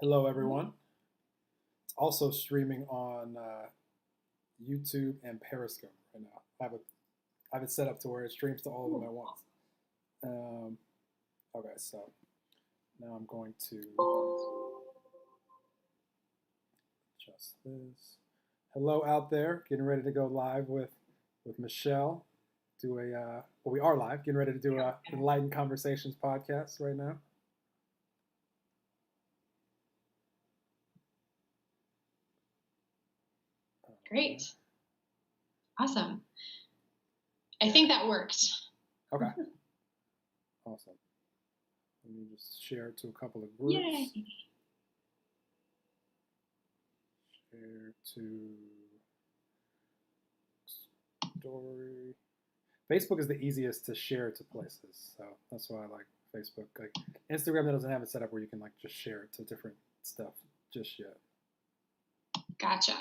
Hello, everyone. It's also streaming on YouTube and Periscope right now. I have it set up to where it streams to all of them at once. Um, okay, so now I'm going to adjust this. Hello out there, getting ready to go live with Michelle. Do a we are live, getting ready to do a Enlightened Conversations podcast right now. Great. Awesome. I think that worked. Okay. Awesome. Let me just share it to a couple of groups. Yay. Share to story. Facebook is the easiest to share to places, so that's why I like Facebook. Like Instagram doesn't have it set up where you can like just share it to different stuff just yet. Gotcha.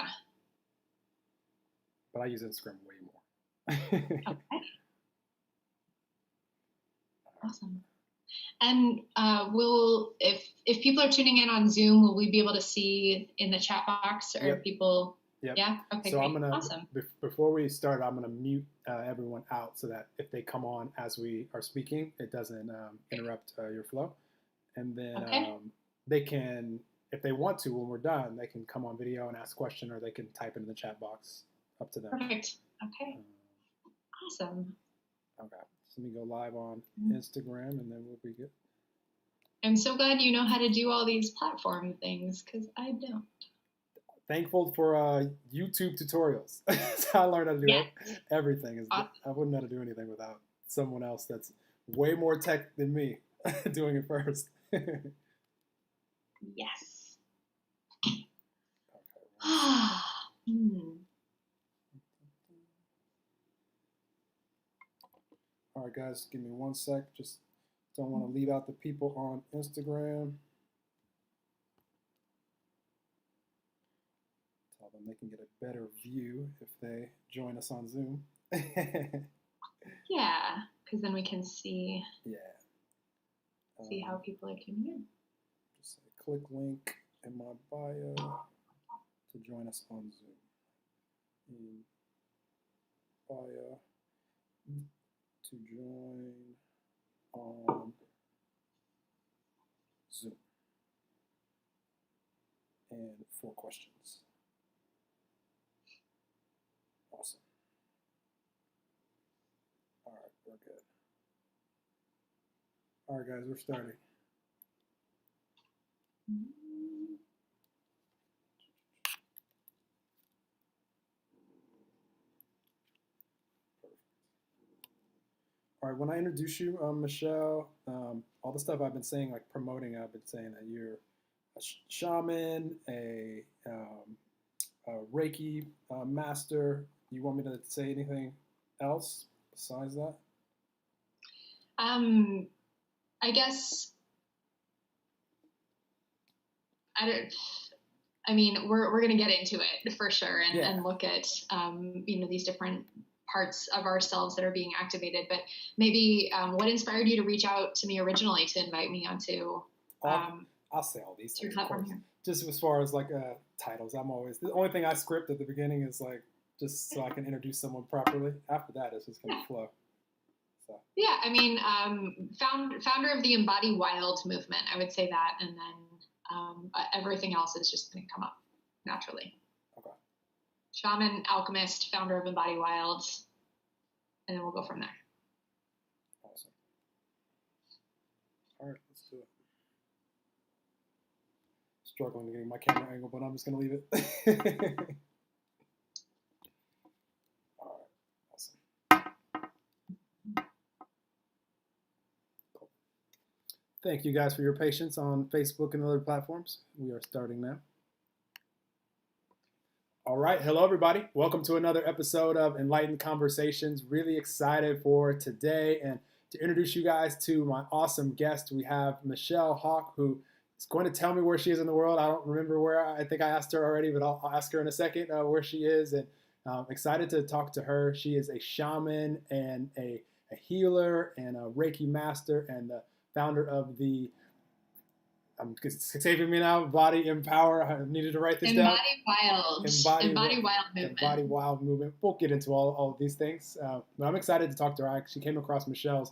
But I use Instagram way more. Okay. Awesome. And if people are tuning in on Zoom, will we be able to see in the chat box or people? Yep. Yeah. Okay. So great. I'm gonna awesome. Before we start, I'm gonna mute everyone out so that if they come on as we are speaking, it doesn't interrupt your flow. And then they can, if they want to, when we're done, they can come on video and ask a question, or they can type in the chat box. Up to them. Perfect. Okay. Awesome. Okay. So let me go live on Instagram, and then we'll be good. I'm so glad you know how to do all these platform things, because I don't. Thankful for YouTube tutorials. So I learned how to do everything. I wouldn't know how to do anything without someone else that's way more tech than me doing it first. Yes. Okay. All right, guys, give me 1 sec. Just don't want to leave out the people on Instagram. Tell them they can get a better view if they join us on Zoom. Yeah, because then we can see. Yeah. See how people are tuning in. Just say click link in my bio to join us on Zoom. In bio to join on Zoom. And 4 questions. Awesome. All right, we're good. All right, guys, we're starting. All right, when I introduce you, Michelle, all the stuff I've been saying, like promoting, I've been saying that you're a shaman, a Reiki master. You want me to say anything else besides that? I guess I mean, we're gonna get into it for sure, and look at these different parts of ourselves that are being activated. But maybe what inspired you to reach out to me originally to invite me onto? I'll say all these things. Just as far as like titles, I'm always the only thing I script at the beginning is like just so I can introduce someone properly. After that, it's just gonna flow. So. Yeah, I mean, founder of the Embody Wild movement, I would say that, and then everything else is just going to come up naturally. Okay. Shaman, alchemist, founder of Embody Wild, and then we'll go from there. Awesome. All right, let's do it. Struggling to get my camera angle, but I'm just going to leave it. Thank you guys for your patience on Facebook and other platforms. We are starting now. All right. Hello, everybody. Welcome to another episode of Enlightened Conversations. Really excited for today and to introduce you guys to my awesome guest. We have Michelle Hawk, who is going to tell me where she is in the world. I don't remember where. I think I asked her already, but I'll ask her in a second where she is. And I'm excited to talk to her. She is a shaman and a healer and a Reiki master and the founder of the I'm saving me now. Body Empower. I needed to write this down. Embody Wild Embody movement. Wild movement. We'll get into all of these things. But I'm excited to talk to her. I actually came across Michelle's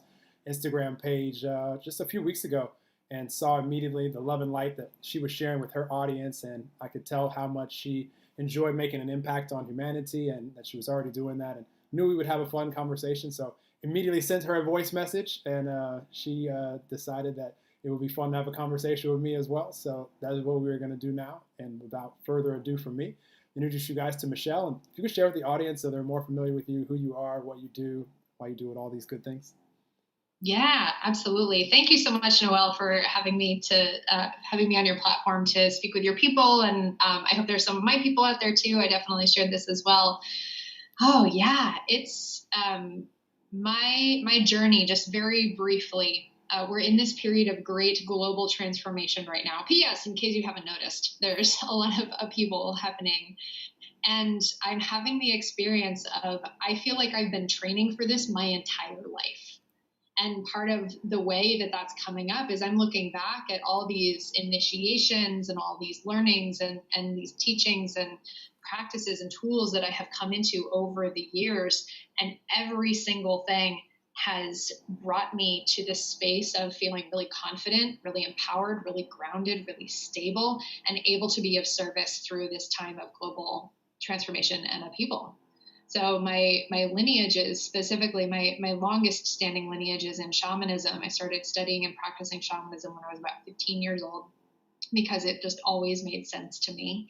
Instagram page just a few weeks ago and saw immediately the love and light that she was sharing with her audience. And I could tell how much she enjoyed making an impact on humanity and that she was already doing that, and knew we would have a fun conversation. So immediately sent her a voice message, and she decided that it would be fun to have a conversation with me as well. So that is what we are going to do now. And without further ado from me, introduce you guys to Michelle. And if you could share with the audience so they're more familiar with you, who you are, what you do, why you do it, all these good things. Yeah, absolutely. Thank you so much, Noel, for having me on your platform to speak with your people. And I hope there's some of my people out there too. I definitely shared this as well. Oh yeah, it's my journey. Just very briefly, we're in this period of great global transformation right now. P.S. In case you haven't noticed, there's a lot of upheaval happening. And I'm having the experience of, I feel like I've been training for this my entire life. And part of the way that that's coming up is I'm looking back at all these initiations and all these learnings and these teachings and practices and tools that I have come into over the years. And every single thing has brought me to this space of feeling really confident, really empowered, really grounded, really stable, and able to be of service through this time of global transformation and upheaval. So my lineages, specifically my longest standing lineage is in shamanism. I started studying and practicing shamanism when I was about 15 years old because it just always made sense to me.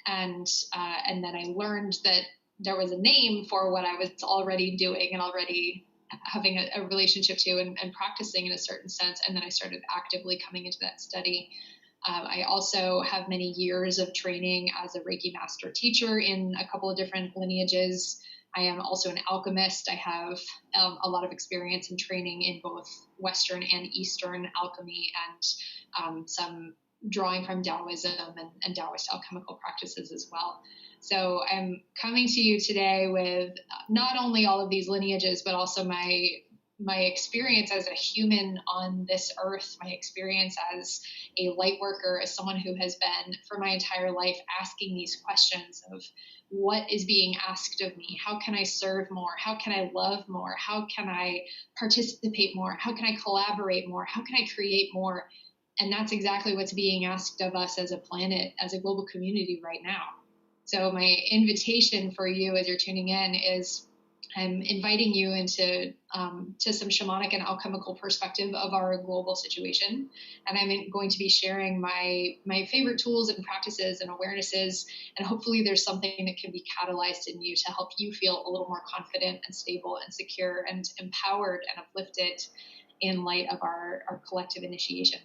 And then I learned that there was a name for what I was already doing and already having a relationship to and practicing in a certain sense. And then I started actively coming into that study. I also have many years of training as a Reiki master teacher in a couple of different lineages. I am also an alchemist. I have a lot of experience in training in both Western and Eastern alchemy and some drawing from Taoism and Taoist alchemical practices as well. So I'm coming to you today with not only all of these lineages, but also my experience as a human on this earth, my experience as a light worker, as someone who has been for my entire life asking these questions of what is being asked of me? How can I serve more? How can I love more? How can I participate more? How can I collaborate more? How can I create more? And that's exactly what's being asked of us as a planet, as a global community right now. So my invitation for you as you're tuning in is I'm inviting you into to some shamanic and alchemical perspective of our global situation. And I'm going to be sharing my favorite tools and practices and awarenesses. And hopefully there's something that can be catalyzed in you to help you feel a little more confident and stable and secure and empowered and uplifted in light of our collective initiation.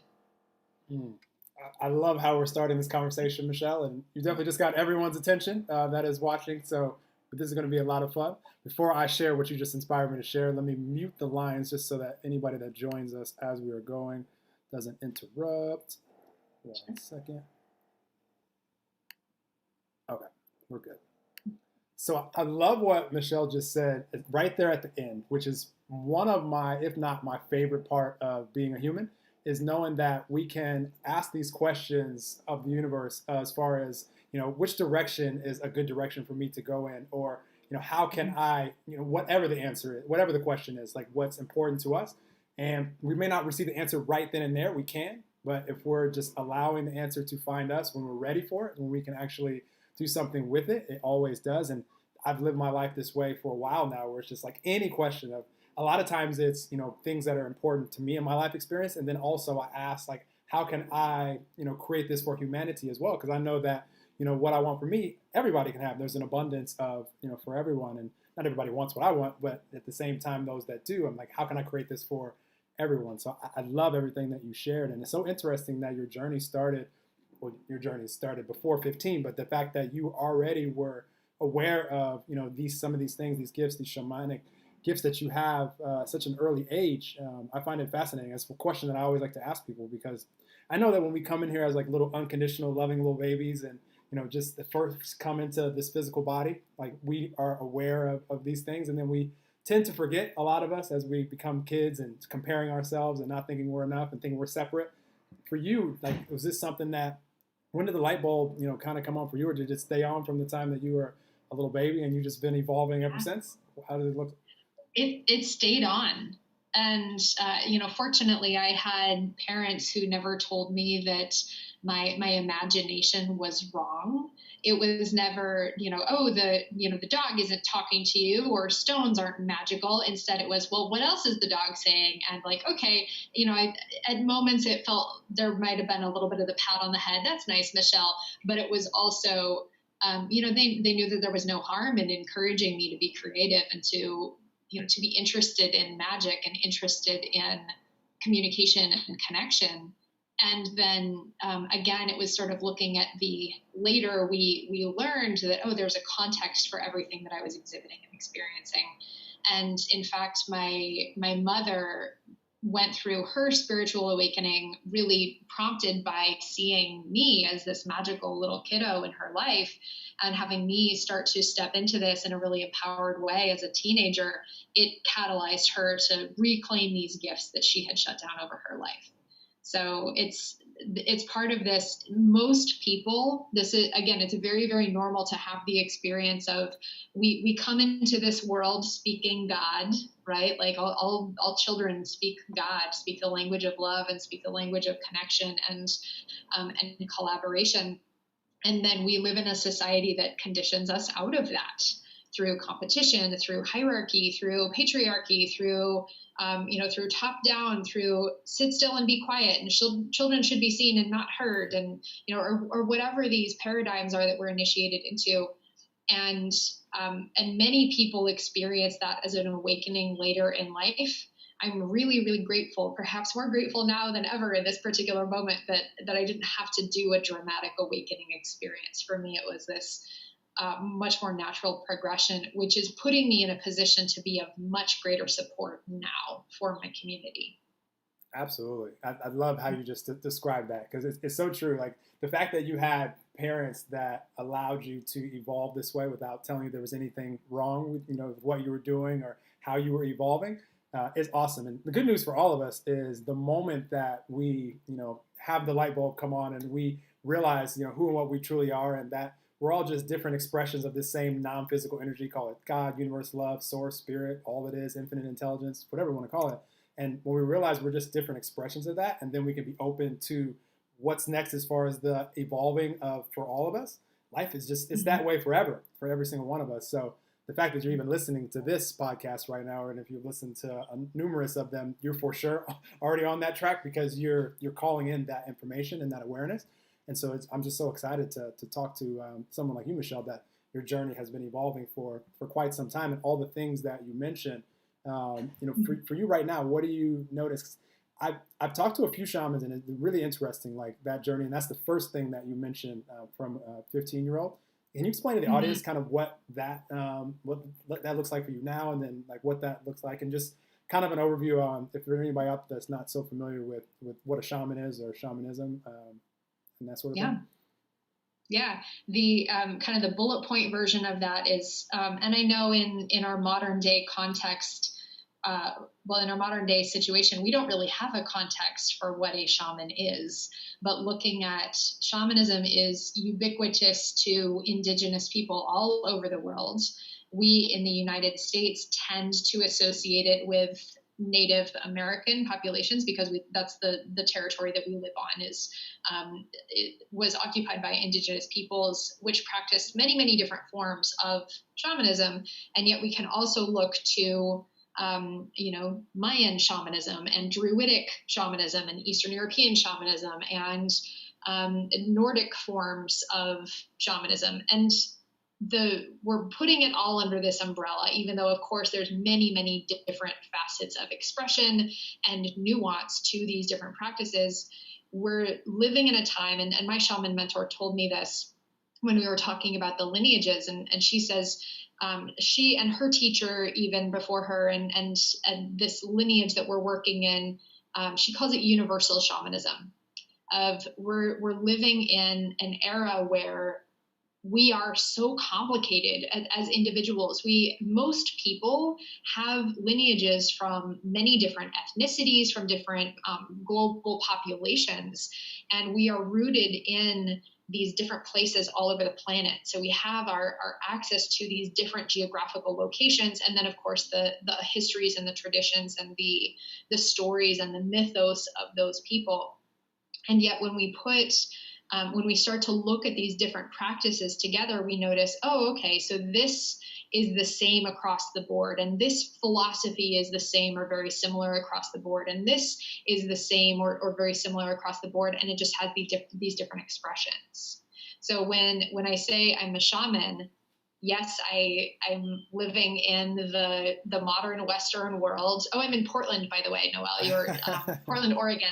I love how we're starting this conversation, Michelle, and you definitely just got everyone's attention that is watching. So this is going to be a lot of fun. Before I share what you just inspired me to share, let me mute the lines just so that anybody that joins us as we are going doesn't interrupt. 1 second. Okay, we're good. So I love what Michelle just said right there at the end, which is one of my, if not my favorite part of being a human, is knowing that we can ask these questions of the universe as far as, which direction is a good direction for me to go in, or, how can I, whatever the answer is, whatever the question is, like what's important to us. And we may not receive the answer right then and there, we can, but if we're just allowing the answer to find us when we're ready for it, when we can actually do something with it, it always does. And I've lived my life this way for a while now, where it's just like any question of, a lot of times it's, things that are important to me in my life experience. And then also I ask, like, how can I, create this for humanity as well? Because I know that, what I want for me, everybody can have. There's an abundance of, for everyone. And not everybody wants what I want, but at the same time, those that do, I'm like, how can I create this for everyone? So I love everything that you shared. And it's so interesting that your journey started before 15, but the fact that you already were aware of, some of these things, these gifts, these shamanic gifts that you have such an early age. I find it fascinating. It's a question that I always like to ask people, because I know that when we come in here as like little unconditional loving little babies and just the first come into this physical body, like we are aware of these things, and then we tend to forget, a lot of us, as we become kids and comparing ourselves and not thinking we're enough and thinking we're separate. for you, like, was this something that, when did the light bulb, kind of come on for you, or did it stay on from the time that you were a little baby and you just been evolving ever since? How did it look? It stayed on. And, fortunately, I had parents who never told me that my imagination was wrong. It was never, oh, the dog isn't talking to you, or stones aren't magical. Instead, it was, well, what else is the dog saying? And like, okay, at moments it felt there might have been a little bit of the pat on the head. That's nice, Michelle. But it was also, they knew that there was no harm in encouraging me to be creative and to be interested in magic and interested in communication and connection. And then again, it was sort of looking at the later we learned that, oh, there's a context for everything that I was exhibiting and experiencing. And in fact, my mother went through her spiritual awakening really prompted by seeing me as this magical little kiddo in her life, and having me start to step into this in a really empowered way as a teenager. It catalyzed her to reclaim these gifts that she had shut down over her life. So it's part of this. Most people, this is, again, it's very, very normal to have the experience of, we come into this world speaking God, right? Like all children speak God, speak the language of love, and speak the language of connection and collaboration. And then we live in a society that conditions us out of that through competition, through hierarchy, through patriarchy, through through top down, through sit still and be quiet, and children should be seen and not heard, and or whatever these paradigms are that we're initiated into. And many people experience that as an awakening later in life. I'm really, really grateful, perhaps more grateful now than ever in this particular moment, that I didn't have to do a dramatic awakening experience. For me, it was this much more natural progression, which is putting me in a position to be of much greater support now for my community. Absolutely. I love how you just described that, because it's so true. Like, the fact that you had parents that allowed you to evolve this way without telling you there was anything wrong with what you were doing or how you were evolving is awesome. And the good news for all of us is the moment that we have the light bulb come on and we realize who and what we truly are, and that we're all just different expressions of this same non-physical energy. Call it God, universe, love, source, spirit, all it is, infinite intelligence, whatever we want to call it. And when we realize we're just different expressions of that, and then we can be open to what's next as far as the evolving of for all of us, life is just, it's that way forever for every single one of us. So the fact that you're even listening to this podcast right now, and if you've listened to numerous of them, you're for sure already on that track, because you're calling in that information and that awareness. And so I'm just so excited to talk to someone like you, Michelle, that your journey has been evolving for quite some time, and all the things that you mentioned. For you right now, what do you notice? I've talked to a few shamans, and it's really interesting, like that journey. And that's the first thing that you mentioned from a 15-year-old. Can you explain to the audience kind of what that looks like for you now, and then like what that looks like, and just kind of an overview on, if there's anybody out that's not so familiar with what a shaman is or shamanism, and that sort of thing? Yeah, the kind of the bullet point version of that is, and I know in our modern day context, in our modern day situation, we don't really have a context for what a shaman is. But looking at shamanism is ubiquitous to indigenous people all over the world. We in the United States tend to associate it with Native American populations, because that's the territory that we live on it was occupied by indigenous peoples, which practiced many, many different forms of shamanism. And yet we can also look to Mayan shamanism and Druidic shamanism and Eastern European shamanism and Nordic forms of shamanism. And we're putting it all under this umbrella, even though, of course, there's many, many different facets of expression and nuance to these different practices. We're living in a time, and my shaman mentor told me this when we were talking about the lineages, and she says she and her teacher, even before her, and this lineage that we're working in, she calls it universal shamanism. We're living in an era where we are so complicated as individuals. Most people have lineages from many different ethnicities, from different global populations, and we are rooted in these different places all over the planet. So we have our access to these different geographical locations, and then of course the histories and the traditions and the stories and the mythos of those people. And yet when we start to look at these different practices together, we notice, oh, okay, so this is the same across the board, and this philosophy is the same or very similar across the board, and this is the same or very similar across the board, and it just has these different expressions. So when I say I'm a shaman, yes, I'm living in the modern Western world. Oh, I'm in Portland, by the way, Noel. You're Portland, Oregon.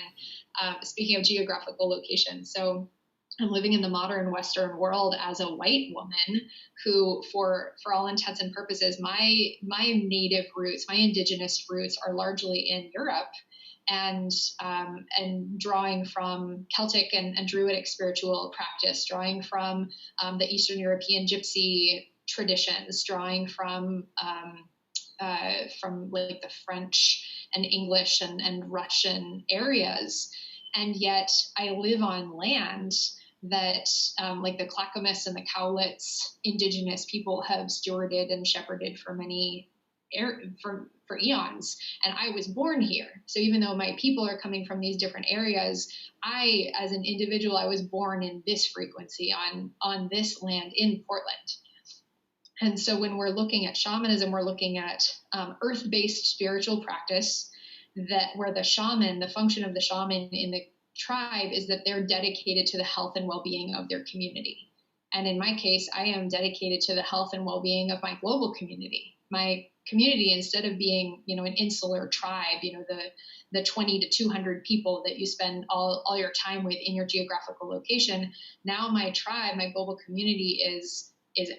Speaking of geographical location, so I'm living in the modern Western world as a white woman who, for all intents and purposes, my native roots, my indigenous roots, are largely in Europe, and drawing from Celtic and Druidic spiritual practice, drawing from the Eastern European Gypsy traditions, drawing from like the French and English and Russian areas, and yet I live on land that like the Clackamas and the Cowlitz indigenous people have stewarded and shepherded for for eons, and I was born here. So even though my people are coming from these different areas, I, as an individual, I was born in this frequency on this land in Portland. And so when we're looking at shamanism, we're looking at earth-based spiritual practice, that where the shaman, the function of the shaman in the tribe is that they're dedicated to the health and well-being of their community. And in my case, I am dedicated to the health and well-being of my global community. My community, instead of being, an insular tribe, the 20 to 200 people that you spend all your time with in your geographical location, now my tribe, my global community is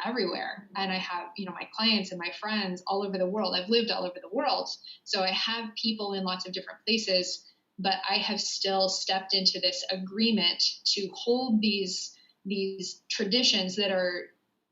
everywhere. And I have, my clients and my friends all over the world. I've lived all over the world. So I have people in lots of different places, but I have still stepped into this agreement to hold these traditions that are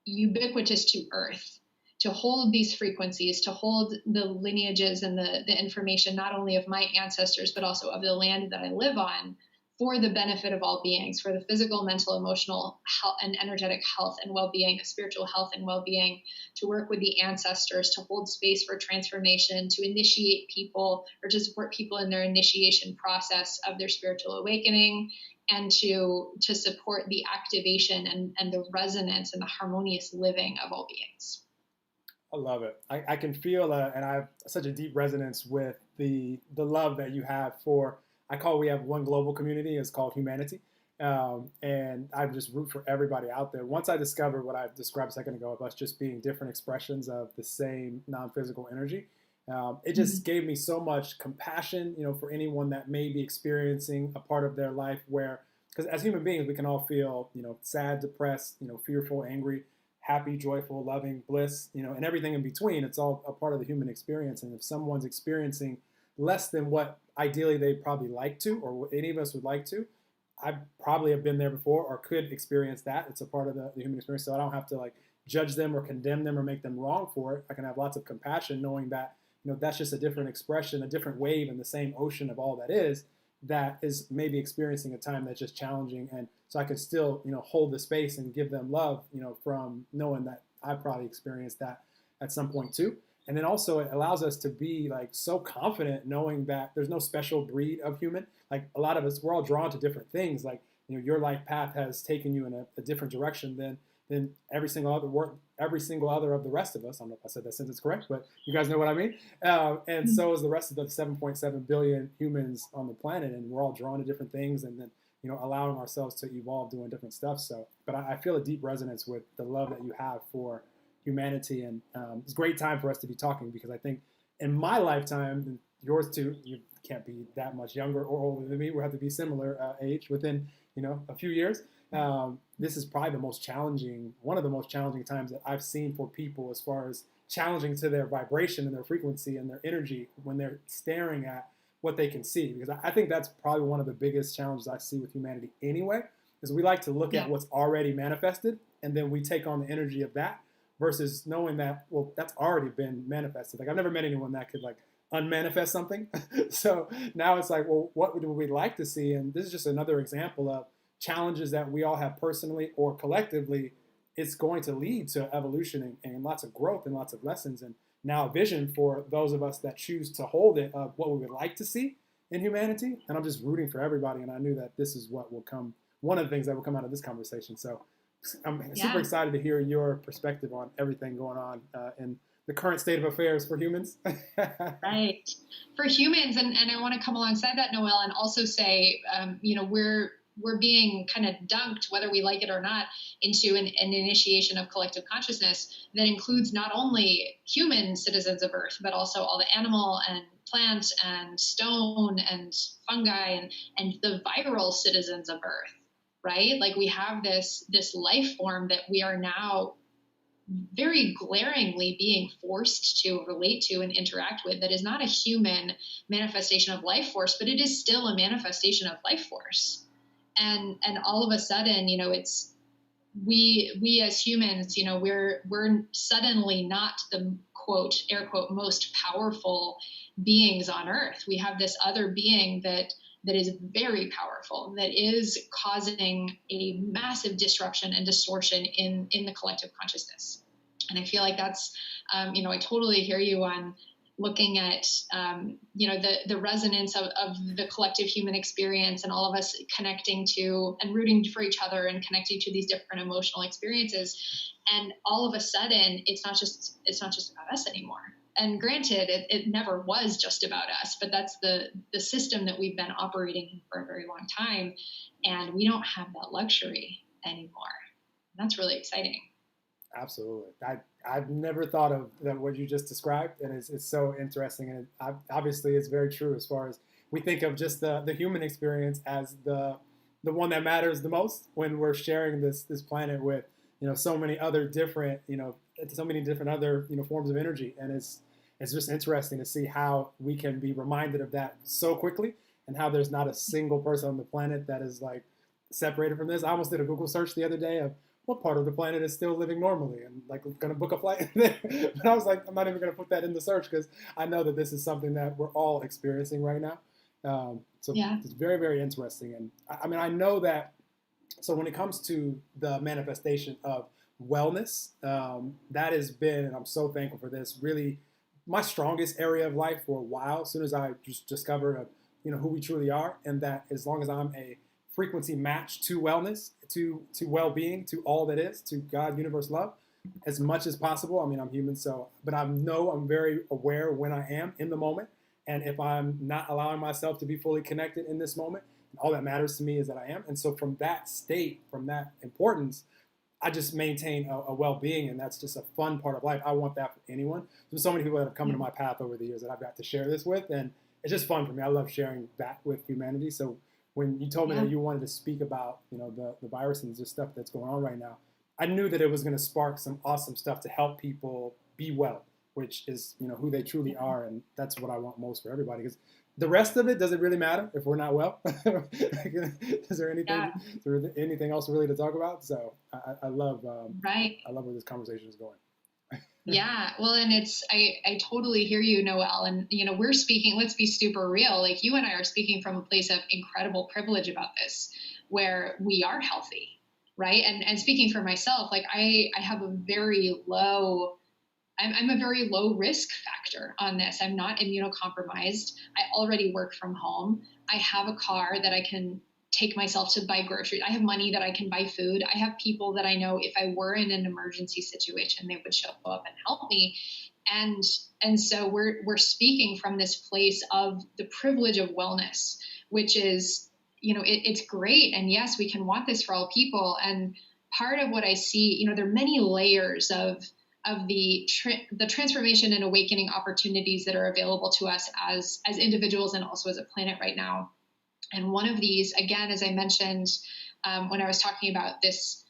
ubiquitous to Earth, to hold these frequencies, to hold the lineages and the information, not only of my ancestors, but also of the land that I live on, for the benefit of all beings, for the physical, mental, emotional, health, and energetic health and well-being, the spiritual health and well-being, to work with the ancestors, to hold space for transformation, to initiate people or to support people in their initiation process of their spiritual awakening, and to support the activation and the resonance and the harmonious living of all beings. I love it. I can feel, and I have such a deep resonance with the love that you have for, we have one global community. It's called humanity. And I just root for everybody out there. Once I discovered what I described a second ago of us just being different expressions of the same non-physical energy, it just gave me so much compassion, for anyone that may be experiencing a part of their life where, because as human beings, we can all feel, sad, depressed, fearful, angry, happy, joyful, loving, bliss, and everything in between. It's all a part of the human experience. And if someone's experiencing less than what ideally they'd probably like to, or what any of us would like to, I probably have been there before or could experience that. It's a part of the human experience. So I don't have to judge them or condemn them or make them wrong for it. I can have lots of compassion knowing that, that's just a different expression, a different wave in the same ocean of all that is maybe experiencing a time that's just challenging. And so I can still, hold the space and give them love, from knowing that I probably experienced that at some point too. And then also it allows us to be so confident knowing that there's no special breed of human. Like a lot of us, we're all drawn to different things. Your life path has taken you in a different direction than every single other of the rest of us. I don't know if I said that sentence correct, but you guys know what I mean. And so is the rest of the 7.7 billion humans on the planet, and we're all drawn to different things, and then allowing ourselves to evolve doing different stuff. So, but I feel a deep resonance with the love that you have for humanity, and it's a great time for us to be talking, because I think in my lifetime, and yours too, you can't be that much younger or older than me. We have to be similar age within a few years. This is probably one of the most challenging times that I've seen for people, as far as challenging to their vibration and their frequency and their energy when they're staring at what they can see. Because I think that's probably one of the biggest challenges I see with humanity anyway, is we like to look Yeah. at what's already manifested, and then we take on the energy of that versus knowing that, well, that's already been manifested. Like I've never met anyone that could like unmanifest something. So now it's like, well, what would we like to see? And this is just another example of challenges that we all have personally or collectively. It's going to lead to evolution and lots of growth and lots of lessons, and now a vision for those of us that choose to hold it of what we would like to see in humanity. And I'm just rooting for everybody. And I knew that this is what will come, one of the things that will come out of this conversation. So I'm super Yeah. excited to hear your perspective on everything going on in the current state of affairs for humans. Right. For humans, and I want to come alongside that, Noel, and also say, we're being kind of dunked, whether we like it or not, into an initiation of collective consciousness that includes not only human citizens of Earth, but also all the animal and plant and stone and fungi and the viral citizens of Earth, right? Like we have this life form that we are now very glaringly being forced to relate to and interact with, that is not a human manifestation of life force, but it is still a manifestation of life force. And all of a sudden, it's we as humans, we're suddenly not the quote, air quote, most powerful beings on earth. We have this other being that is very powerful, that is causing a massive disruption and distortion in the collective consciousness. And I feel like that's, I totally hear you on looking at, the resonance of the collective human experience and all of us connecting to and rooting for each other and connecting to these different emotional experiences. And all of a sudden, it's not just about us anymore. And granted, it never was just about us, but that's the system that we've been operating in for a very long time. And we don't have that luxury anymore. And that's really exciting. Absolutely. I've never thought of that what you just described, and it's so interesting. And obviously, it's very true as far as we think of just the human experience as the one that matters the most when we're sharing this planet with so many other different other forms of energy, and it's just interesting to see how we can be reminded of that so quickly, and how there's not a single person on the planet that is like separated from this. I almost did a Google search the other day of what part of the planet is still living normally, and like going to book a flight there. But I was like, I'm not even going to put that in the search because I know that this is something that we're all experiencing right now. So Yeah. it's very, very interesting. And I mean, I know that, so when it comes to the manifestation of wellness, that has been, and I'm so thankful for this, really my strongest area of life for a while. As soon as I just discovered, who we truly are, and that as long as I'm a frequency match to wellness, to well-being, to all that is, to God, universe, love, as much as possible. I mean, I'm human, but I know I'm very aware when I am in the moment, and if I'm not allowing myself to be fully connected in this moment, all that matters to me is that I am. And so from that state, from that importance, I just maintain a well-being, and that's just a fun part of life. I want that for anyone. There's so many people that have come into my path over the years that I've got to share this with, and it's just fun for me. I love sharing that with humanity. So when you told me that you wanted to speak about, the virus and the stuff that's going on right now, I knew that it was going to spark some awesome stuff to help people be well, which is, who they truly are. And that's what I want most for everybody, because the rest of it, does it really matter if we're not well? Is there anything else really to talk about? So I love, right. I love where this conversation is going. Yeah, well, and I totally hear you, Noel. And, we're speaking, let's be super real. Like you and I are speaking from a place of incredible privilege about this, where we are healthy, right? And speaking for myself, like I have a very low, I'm a very low risk factor on this. I'm not immunocompromised. I already work from home. I have a car that I can take myself to buy groceries. I have money that I can buy food. I have people that I know if I were in an emergency situation, they would show up and help me. And so we're speaking from this place of the privilege of wellness, which is, it's great. And yes, we can want this for all people. And part of what I see, there are many layers of the transformation and awakening opportunities that are available to us as individuals and also as a planet right now. And one of these, again, as I mentioned, when I was talking about this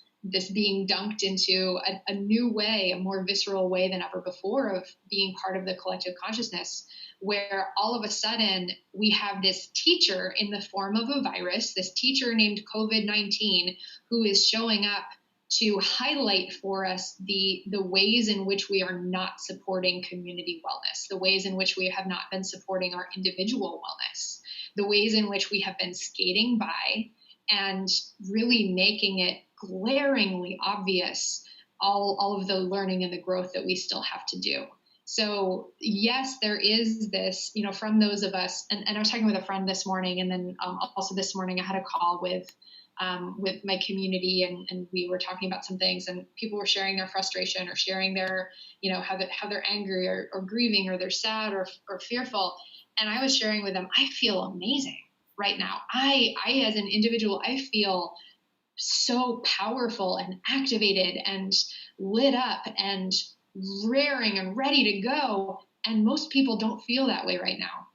being dunked into a new way, a more visceral way than ever before of being part of the collective consciousness, where all of a sudden we have this teacher in the form of a virus, this teacher named COVID-19, who is showing up to highlight for us the ways in which we are not supporting community wellness, the ways in which we have not been supporting our individual wellness, the ways in which we have been skating by and really making it glaringly obvious all of the learning and the growth that we still have to do. So yes, there is this, from those of us, and I was talking with a friend this morning, and then also this morning I had a call with my community, and we were talking about some things, and people were sharing their frustration or sharing their, how they're angry or grieving or they're sad or fearful. And I was sharing with them, I feel amazing right now. I as an individual, I feel so powerful and activated and lit up and raring and ready to go. And most people don't feel that way right now.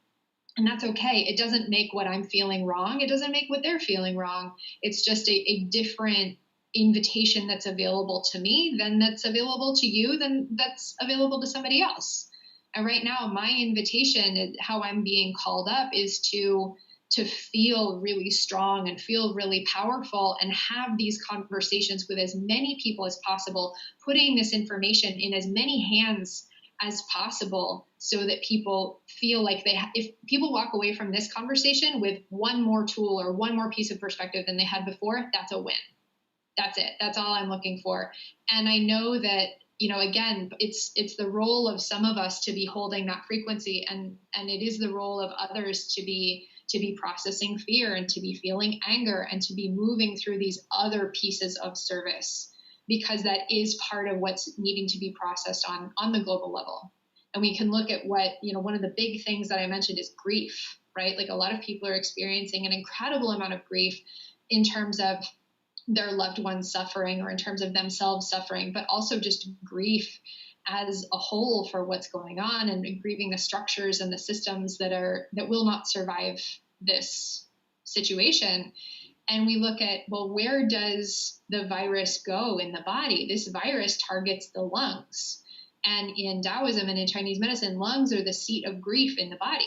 And that's okay. It doesn't make what I'm feeling wrong. It doesn't make what they're feeling wrong. It's just a different invitation that's available to me than that's available to you, than that's available to somebody else. And right now, my invitation, how I'm being called up, is to feel really strong and feel really powerful and have these conversations with as many people as possible, putting this information in as many hands as possible so that people feel like if people walk away from this conversation with one more tool or one more piece of perspective than they had before, that's a win. That's it. That's all I'm looking for. And I know that, again, it's the role of some of us to be holding that frequency, and it is the role of others to be processing fear and to be feeling anger and to be moving through these other pieces of service, because that is part of what's needing to be processed on the global level. And we can look at what, one of the big things that I mentioned is grief, right? Like a lot of people are experiencing an incredible amount of grief in terms of their loved ones suffering or in terms of themselves suffering, but also just grief as a whole for what's going on, and grieving the structures and the systems that will not survive this situation. And we look at, well, where does the virus go in the body? This virus targets the lungs. And in Taoism and in Chinese medicine, lungs are the seat of grief in the body.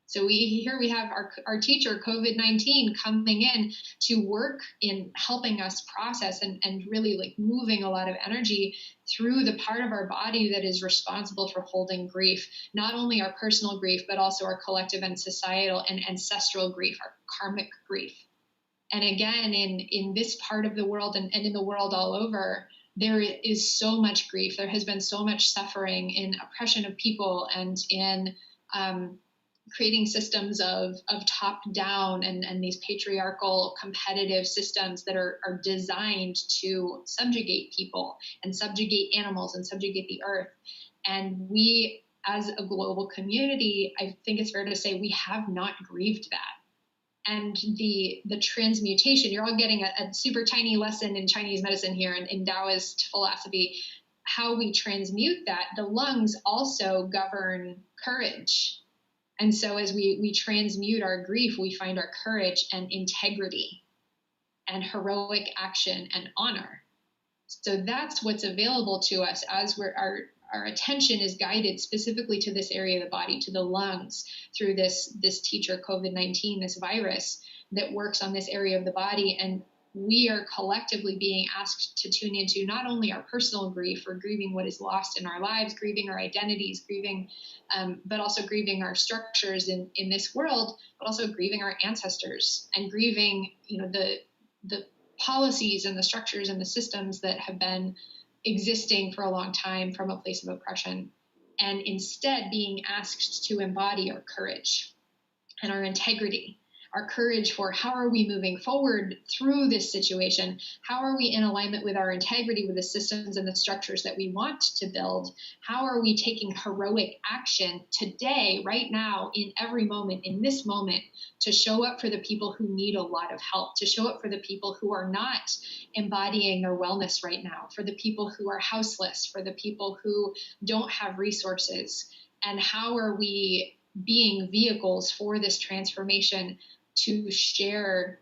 So we have our teacher, COVID-19, coming in to work in helping us process and really like moving a lot of energy through the part of our body that is responsible for holding grief, not only our personal grief, but also our collective and societal and ancestral grief, our karmic grief. And again, in this part of the world and in the world all over, there is so much grief. There has been so much suffering in oppression of people and in creating systems of top down and these patriarchal competitive systems that are designed to subjugate people and subjugate animals and subjugate the earth. And we, as a global community, I think it's fair to say we have not grieved that. And the transmutation, you're all getting a super tiny lesson in Chinese medicine here and in Taoist philosophy, how we transmute that. The lungs also govern courage. And so as we transmute our grief, we find our courage and integrity and heroic action and honor. So that's what's available to us as our attention is guided specifically to this area of the body, to the lungs, through this teacher, COVID-19, this virus that works on this area of the body. And we are collectively being asked to tune into not only our personal grief or grieving what is lost in our lives, grieving our identities, grieving, but also grieving our structures in this world, but also grieving our ancestors and grieving, the policies and the structures and the systems that have been existing for a long time from a place of oppression, and instead being asked to embody our courage and our integrity, our courage for how are we moving forward through this situation? How are we in alignment with our integrity, with the systems and the structures that we want to build? How are we taking heroic action today, right now, in every moment, in this moment, to show up for the people who need a lot of help, to show up for the people who are not embodying their wellness right now, for the people who are houseless, for the people who don't have resources? And how are we being vehicles for this transformation to share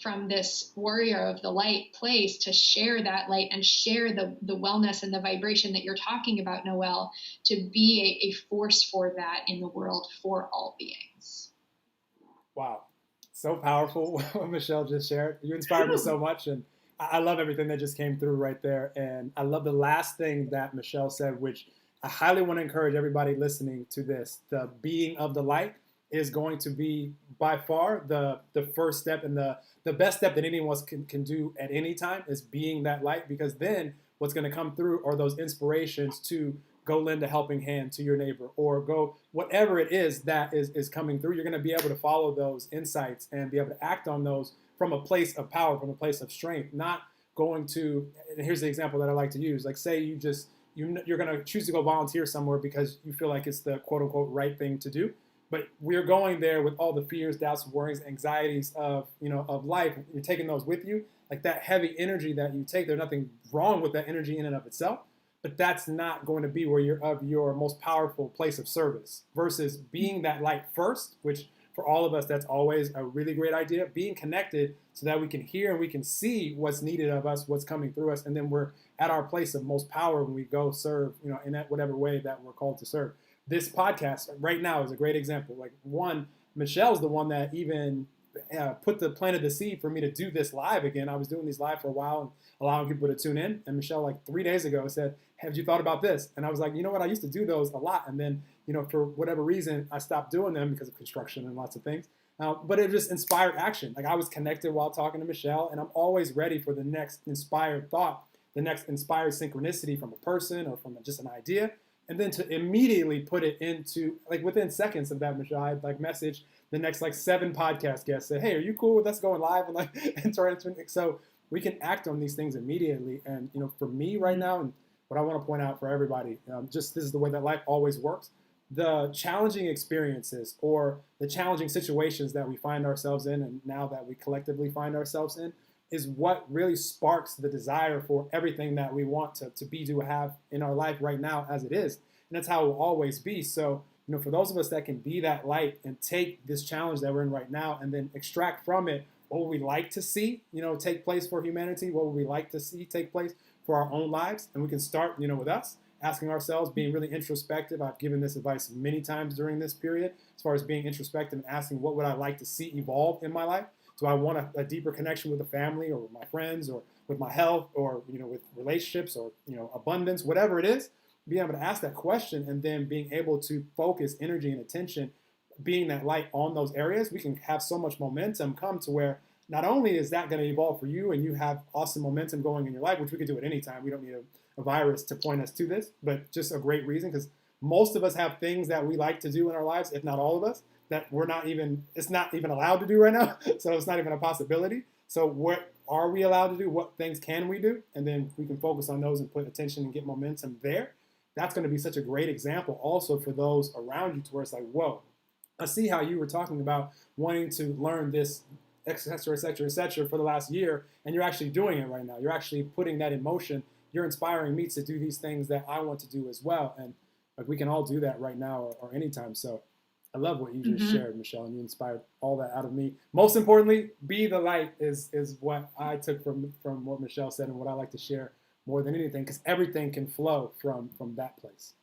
from this warrior of the light place to share that light and share the wellness and the vibration that you're talking about, Noelle, to be a force for that in the world for all beings. Wow. So powerful what Michelle just shared. You inspired me so much, and I love everything that just came through right there. And I love the last thing that Michelle said, which I highly want to encourage everybody listening to this. The being of the light is going to be by far the first step, and the best step that anyone can do at any time is being that light, because then what's going to come through are those inspirations to go lend a helping hand to your neighbor, or go whatever it is that is coming through. You're going to be able to follow those insights and be able to act on those from a place of power, from a place of strength, not going to, and here's the example that I like to use, like say you're going to choose to go volunteer somewhere because you feel like it's the quote unquote right thing to do. But we're going there with all the fears, doubts, worries, anxieties of life. You're taking those with you, like that heavy energy that you take. There's nothing wrong with that energy in and of itself, but that's not going to be where you're of your most powerful place of service. Versus being that light first, which for all of us, that's always a really great idea. Being connected so that we can hear and we can see what's needed of us, what's coming through us, and then we're at our place of most power when we go serve, in that whatever way that we're called to serve. This podcast right now is a great example. Like, one, Michelle's the one that even planted the seed for me to do this live again. I was doing these live for a while and allowing people to tune in. And Michelle, like 3 days ago, said, "Have you thought about this?" And I was like, you know what? I used to do those a lot. And then, for whatever reason, I stopped doing them because of construction and lots of things. But it just inspired action. Like, I was connected while talking to Michelle, and I'm always ready for the next inspired thought, the next inspired synchronicity from a person or from just an idea. And then to immediately put it into, like, within seconds of that, Michelle, I'd like message the next like 7 podcast guests, say, "Hey, are you cool with us going live?" And like, so we can act on these things immediately. And for me right now, and what I want to point out for everybody, just this is the way that life always works. The challenging experiences or the challenging situations that we find ourselves in, and now that we collectively find ourselves in, is what really sparks the desire for everything that we want to be, to have in our life right now as it is. And that's how it will always be. So, for those of us that can be that light and take this challenge that we're in right now and then extract from it what would we like to see, take place for humanity, what would we like to see take place for our own lives. And we can start, with us, asking ourselves, being really introspective. I've given this advice many times during this period, as far as being introspective and asking, what would I like to see evolve in my life? Do I want a deeper connection with the family, or with my friends, or with my health, or with relationships, or abundance, whatever it is? Being able to ask that question and then being able to focus energy and attention, being that light on those areas, we can have so much momentum come to where not only is that going to evolve for you and you have awesome momentum going in your life, which we could do at any time. We don't need a virus to point us to this, but just a great reason, because most of us have things that we like to do in our lives, if not all of us, that it's not even allowed to do right now. So it's not even a possibility. So what are we allowed to do? What things can we do? And then we can focus on those and put attention and get momentum there. That's going to be such a great example also for those around you, to where it's like, whoa, I see how you were talking about wanting to learn this, et cetera, et cetera, et cetera, for the last year, and you're actually doing it right now. You're actually putting that in motion. You're inspiring me to do these things that I want to do as well. And like, we can all do that right now or anytime. So I love what you just shared, Michelle, and you inspired all that out of me. Most importantly, be the light is what I took from what Michelle said, and what I like to share more than anything, because everything can flow from that place.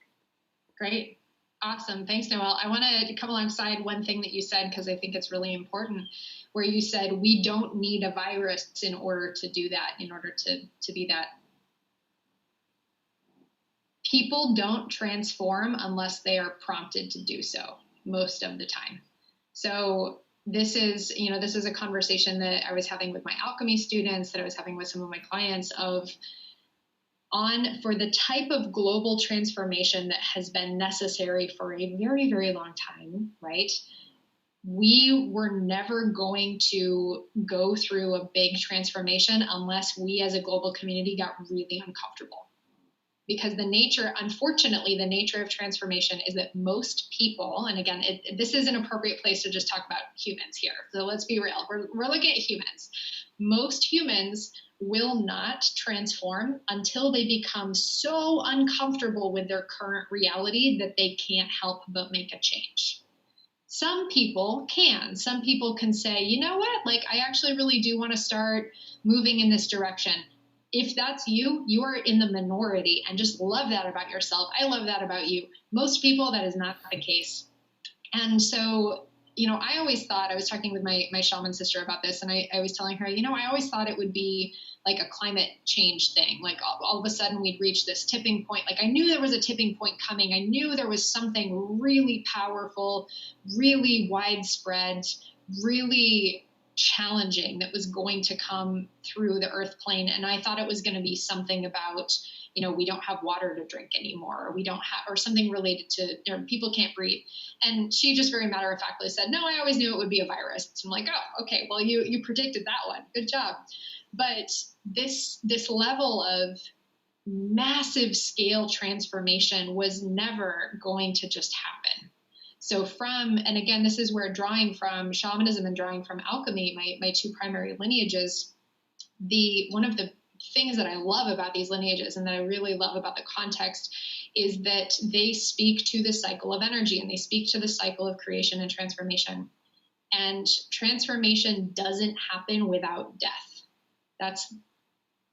Great. Awesome. Thanks, Noelle. I want to come alongside one thing that you said, because I think it's really important, where you said we don't need a virus in order to do that, in order to be that. People don't transform unless they are prompted to do so, most of the time. So this is a conversation that I was having with my alchemy students, that I was having with some of my clients, for the type of global transformation that has been necessary for a very, very long time, right? We were never going to go through a big transformation unless we as a global community got really uncomfortable. Because unfortunately, the nature of transformation is that most people, and again, this is an appropriate place to just talk about humans here. So let's be real. We're looking at humans. Most humans will not transform until they become so uncomfortable with their current reality that they can't help but make a change. Some people can. Some people can say, you know what, like I actually really do want to start moving in this direction. If that's you, you are in the minority, and just love that about yourself. I love that about you. Most people, that is not the case. And so, I always thought, I was talking with my shaman sister about this, and I was telling her, I always thought it would be like a climate change thing. Like all of a sudden we'd reach this tipping point. Like I knew there was a tipping point coming. I knew there was something really powerful, really widespread, really challenging that was going to come through the earth plane. And I thought it was going to be something about, we don't have water to drink anymore, or we don't have, or something related to, people can't breathe. And she just very matter of factly said, no, I always knew it would be a virus. I'm like, oh, okay, well, you predicted that one. Good job. But this level of massive scale transformation was never going to just happen. So and again, this is where drawing from shamanism and drawing from alchemy, my two primary lineages, one of the things that I love about these lineages and that I really love about the context is that they speak to the cycle of energy, and they speak to the cycle of creation and transformation. And transformation doesn't happen without death. That's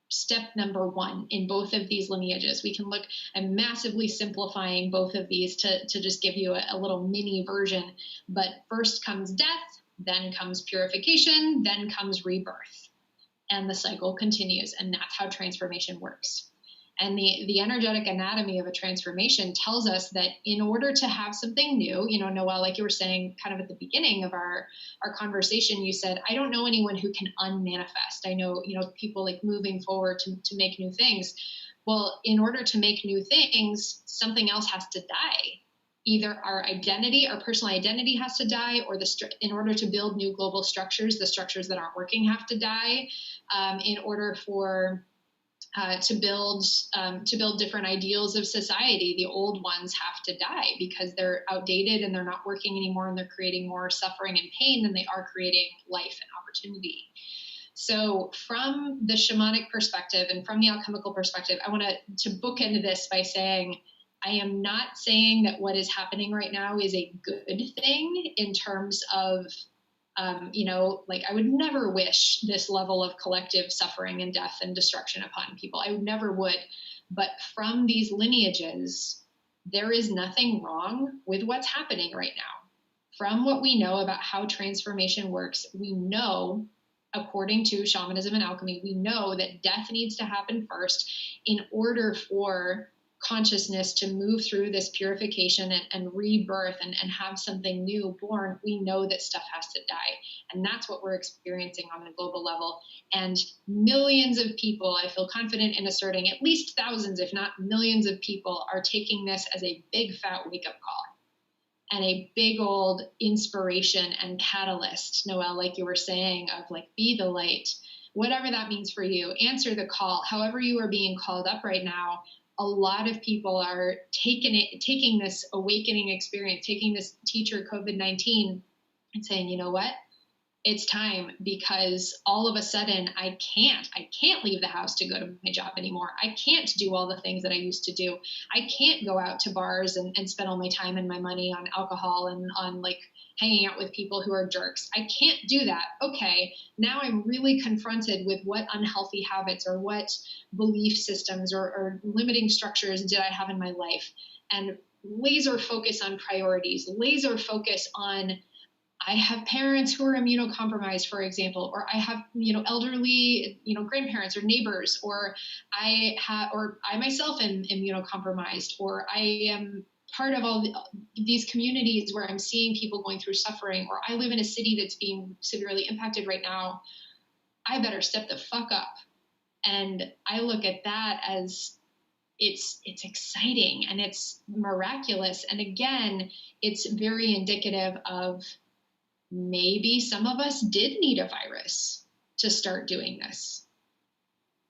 step number one in both of these lineages. We can look, I'm massively simplifying both of these to just give you a little mini version, but first comes death, then comes purification, then comes rebirth. And the cycle continues, and that's how transformation works. And the energetic anatomy of a transformation tells us that in order to have something new, Noelle, like you were saying kind of at the beginning of our conversation, you said, I don't know anyone who can unmanifest. I know, people like moving forward to make new things. Well, in order to make new things, something else has to die. Either our identity, our personal identity has to die, or in order to build new global structures, the structures that aren't working have to die. In order for to build different ideals of society, the old ones have to die because they're outdated and they're not working anymore, and they're creating more suffering and pain than they are creating life and opportunity. So from the shamanic perspective and from the alchemical perspective, I want to bookend this by saying, I am not saying that what is happening right now is a good thing in terms of, like I would never wish this level of collective suffering and death and destruction upon people. I never would. But from these lineages, there is nothing wrong with what's happening right now. From what we know about how transformation works, we know, according to shamanism and alchemy, we know that death needs to happen first in order for consciousness to move through this purification and rebirth and have something new born. We know that stuff has to die. And that's what we're experiencing on a global level. And millions of people, I feel confident in asserting, at least thousands, if not millions of people are taking this as a big fat wake-up call and a big old inspiration and catalyst, Noelle, like you were saying, of like, be the light, whatever that means for you, answer the call, however you are being called up right now. A lot of people are taking this awakening experience, taking this teacher COVID-19 and saying, you know what? It's time, because all of a sudden I can't leave the house to go to my job anymore. I can't do all the things that I used to do. I can't go out to bars and spend all my time and my money on alcohol and on like hanging out with people who are jerks. I can't do that. Okay, now I'm really confronted with what unhealthy habits or what belief systems or limiting structures did I have in my life, and laser focus on priorities, laser focus on, I have parents who are immunocompromised, for example, or I have, elderly, grandparents or neighbors, or I myself am immunocompromised, or I am part of these communities where I'm seeing people going through suffering, or I live in a city that's being severely impacted right now. I better step the fuck up. And I look at that as it's exciting and it's miraculous. And again, it's very indicative of, maybe some of us did need a virus to start doing this,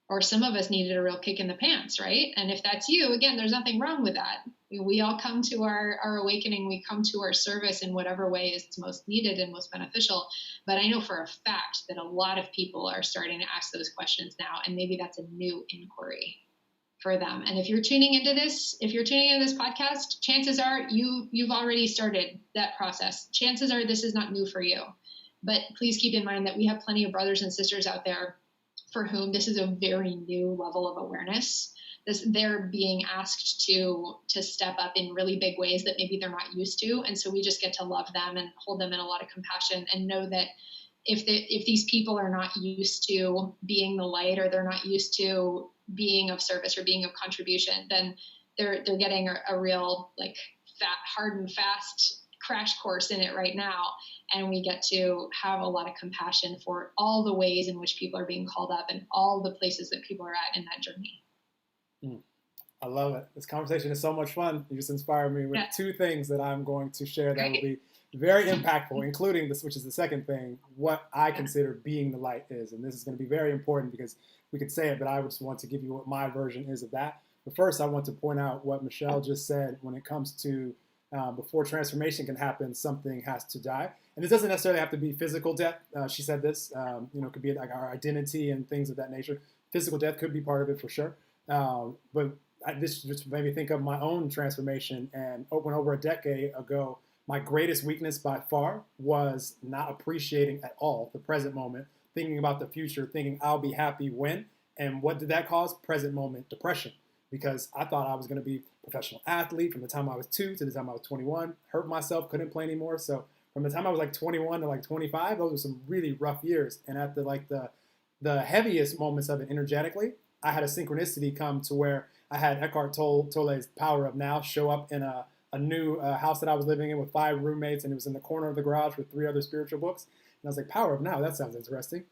or some of us needed a real kick in the pants, right? And if that's you, again, there's nothing wrong with that. We all come to our awakening, we come to our service in whatever way is most needed and most beneficial. But I know for a fact that a lot of people are starting to ask those questions now, and maybe that's a new inquiry. for them. And if you're tuning into this podcast, chances are you've already started that process. Chances are this is not new for you. But please keep in mind that we have plenty of brothers and sisters out there for whom this is a very new level of awareness. They're being asked to step up in really big ways that maybe they're not used to. And so we just get to love them and hold them in a lot of compassion and know that if these people are not used to being the light, or they're not used to being of service or being of contribution, then they're getting a real like hard and fast crash course in it right now. And we get to have a lot of compassion for all the ways in which people are being called up and all the places that people are at in that journey. I love it. This conversation is so much fun. You just inspired me with two things that I'm going to share that will be very impactful, including this, which is the second thing, what I consider being the light is. And this is going to be very important because we could say it, but I just want to give you what my version is of that. But first, I want to point out what Michelle just said when it comes to before transformation can happen, something has to die. And this doesn't necessarily have to be physical death. She said this, it could be like our identity and things of that nature. Physical death could be part of it for sure. But this just made me think of my own transformation. And over a decade ago, my greatest weakness by far was not appreciating at all the present moment, thinking about the future, thinking I'll be happy when. And what did that cause? Present moment depression. Because I thought I was going to be a professional athlete from the time I was 2 to the time I was 21, hurt myself, couldn't play anymore. So from the time I was like 21 to like 25, those were some really rough years. And at the heaviest moments of it energetically, I had a synchronicity come to where I had Eckhart Tolle's Power of Now show up in a new house that I was living in with 5 roommates, and it was in the corner of the garage with 3 other spiritual books. And I was like, Power of Now, that sounds interesting.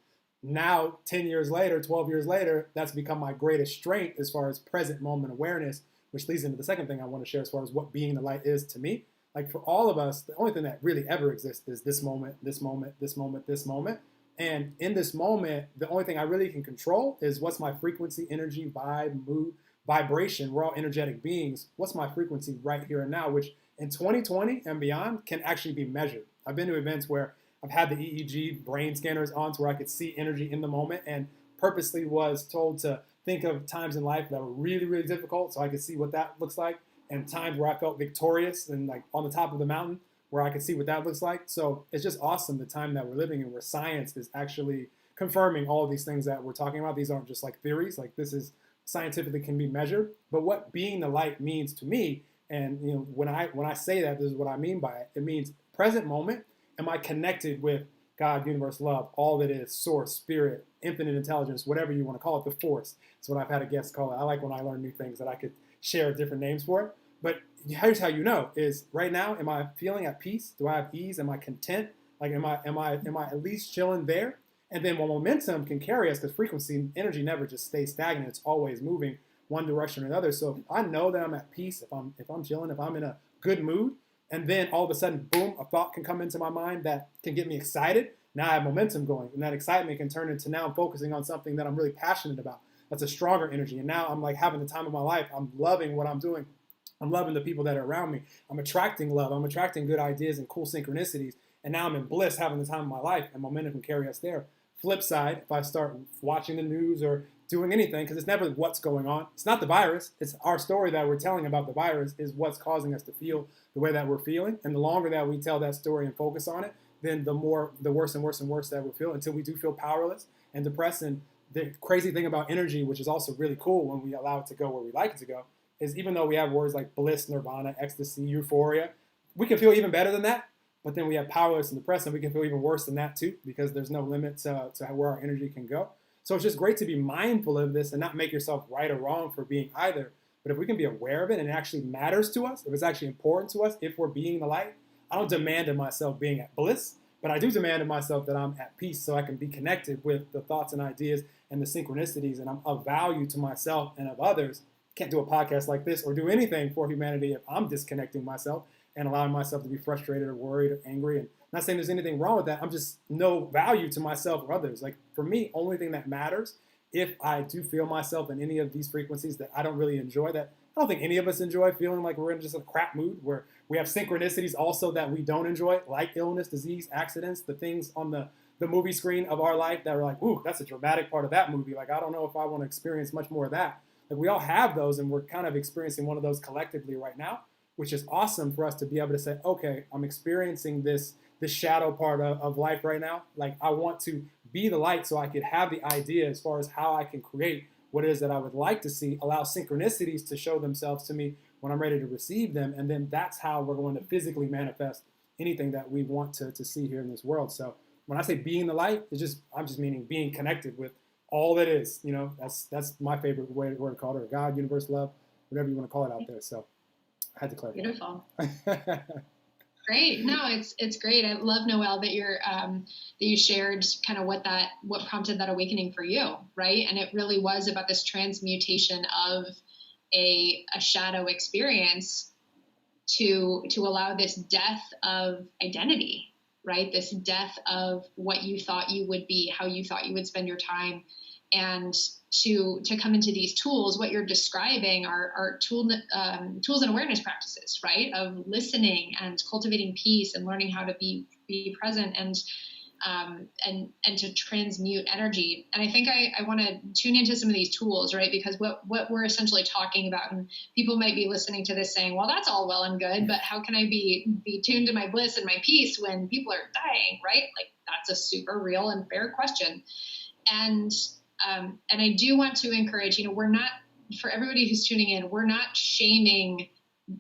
Now, 10 years later, 12 years later, that's become my greatest strength as far as present moment awareness, which leads into the second thing I want to share as far as what being the light is to me. Like for all of us, the only thing that really ever exists is this moment, this moment, this moment, this moment. And in this moment, the only thing I really can control is what's my frequency, energy, vibe, mood, vibration. We're all energetic beings. What's my frequency right here and now, which in 2020 and beyond can actually be measured. I've been to events where I've had the EEG brain scanners on to where I could see energy in the moment, and purposely was told to think of times in life that were really, really difficult so I could see what that looks like, and times where I felt victorious and like on the top of the mountain where I could see what that looks like. So it's just awesome the time that we're living in, where science is actually confirming all of these things that we're talking about. These aren't just like theories. Like this is scientifically can be measured. But what being the light means to me, and when I say that, this is what I mean by it. It means present moment. Am I connected with God, universe, love, all that is, source, spirit, infinite intelligence, whatever you want to call it, the force. That's what I've had a guest call it. I like when I learn new things that I could share different names for it. But here's how you know is right now, am I feeling at peace? Do I have ease? Am I content? Like, am I at least chilling there? And then momentum can carry us, because frequency, energy never just stays stagnant. It's always moving one direction or another. So if I know that I'm at peace, if I'm chilling, if I'm in a good mood, and then all of a sudden, boom, a thought can come into my mind that can get me excited. Now I have momentum going, and that excitement can turn into now I'm focusing on something that I'm really passionate about. That's a stronger energy. And now I'm like having the time of my life. I'm loving what I'm doing. I'm loving the people that are around me. I'm attracting love. I'm attracting good ideas and cool synchronicities. And now I'm in bliss, having the time of my life, and momentum can carry us there. Flip side, if I start watching the news or doing anything, because it's never what's going on. It's not the virus. It's our story that we're telling about the virus is what's causing us to feel the way that we're feeling. And the longer that we tell that story and focus on it, then the worse and worse and worse that we feel, until we do feel powerless and depressed. And the crazy thing about energy, which is also really cool when we allow it to go where we like it to go, is even though we have words like bliss, nirvana, ecstasy, euphoria, we can feel even better than that. But then we have powerless and depressed, and we can feel even worse than that too, because there's no limit to where our energy can go. So it's just great to be mindful of this and not make yourself right or wrong for being either. But if we can be aware of it and it actually matters to us, if it's actually important to us, if we're being the light, I don't demand of myself being at bliss, but I do demand of myself that I'm at peace, so I can be connected with the thoughts and ideas and the synchronicities, and I'm of value to myself and of others. Can't do a podcast like this or do anything for humanity if I'm disconnecting myself and allowing myself to be frustrated or worried or angry. And not saying there's anything wrong with that. I'm just no value to myself or others. Like for me, only thing that matters, if I do feel myself in any of these frequencies that I don't really enjoy, that I don't think any of us enjoy, feeling like we're in just a crap mood, where we have synchronicities also that we don't enjoy, like illness, disease, accidents, the things on the movie screen of our life that are like, ooh, that's a dramatic part of that movie. Like, I don't know if I want to experience much more of that. Like we all have those, and we're kind of experiencing one of those collectively right now, which is awesome for us to be able to say, okay, I'm experiencing this shadow part of life right now. Like I want to be the light so I could have the idea as far as how I can create what it is that I would like to see, allow synchronicities to show themselves to me when I'm ready to receive them. And then that's how we're going to physically manifest anything that we want to see here in this world. So when I say being the light, I'm just meaning being connected with all that is. That's my favorite word to call it, or God, universe, love, whatever you want to call it out there. So I had to clarify. Beautiful. Great. No, it's great. I love, Noelle, that you shared kind of what prompted that awakening for you, right? And it really was about this transmutation of a shadow experience to allow this death of identity, right? This death of what you thought you would be, how you thought you would spend your time, and to come into these tools. What you're describing are tools and awareness practices, right? Of listening and cultivating peace and learning how to be present and to transmute energy. And I think I want to tune into some of these tools, right? Because what we're essentially talking about, and people might be listening to this saying, well, that's all well and good, but how can I be tuned to my bliss and my peace when people are dying, right? Like that's a super real and fair question. And I do want to encourage, we're not, for everybody who's tuning in, we're not shaming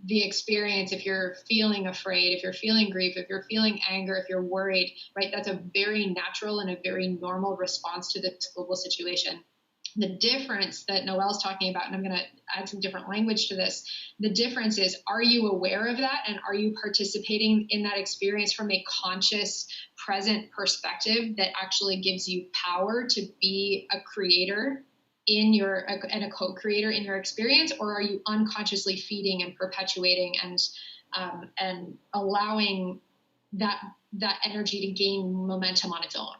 the experience. If you're feeling afraid, if you're feeling grief, if you're feeling anger, if you're worried, right? That's a very natural and a very normal response to this global situation. The difference that Noelle's talking about, and I'm going to add some different language to this, the difference is, are you aware of that? And are you participating in that experience from a conscious, present perspective that actually gives you power to be a creator and a co-creator in your experience? Or are you unconsciously feeding and perpetuating and allowing that energy to gain momentum on its own?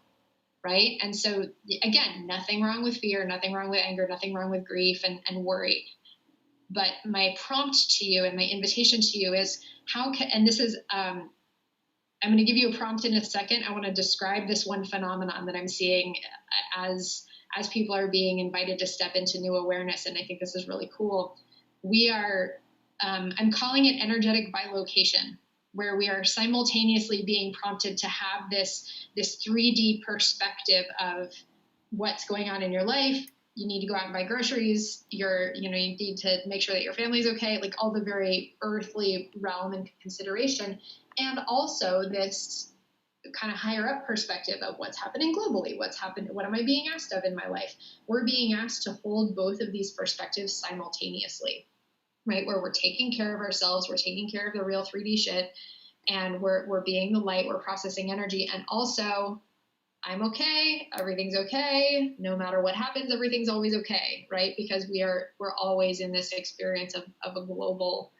Right. And so again, nothing wrong with fear, nothing wrong with anger, nothing wrong with grief and worry. But my prompt to you and my invitation to you is and this is, I'm going to give you a prompt in a second. I want to describe this one phenomenon that I'm seeing as people are being invited to step into new awareness. And I think this is really cool. I'm calling it energetic bilocation, where we are simultaneously being prompted to have this 3D perspective of what's going on in your life. You need to go out and buy groceries. You need to make sure that your family's okay, like all the very earthly realm and consideration. And also this kind of higher up perspective of what's happening globally, what am I being asked of in my life? We're being asked to hold both of these perspectives simultaneously, right? Where we're taking care of ourselves, we're taking care of the real 3D shit, and we're being the light, we're processing energy. And also, I'm okay, everything's okay, no matter what happens, everything's always okay, right? Because we're always in this experience of a global,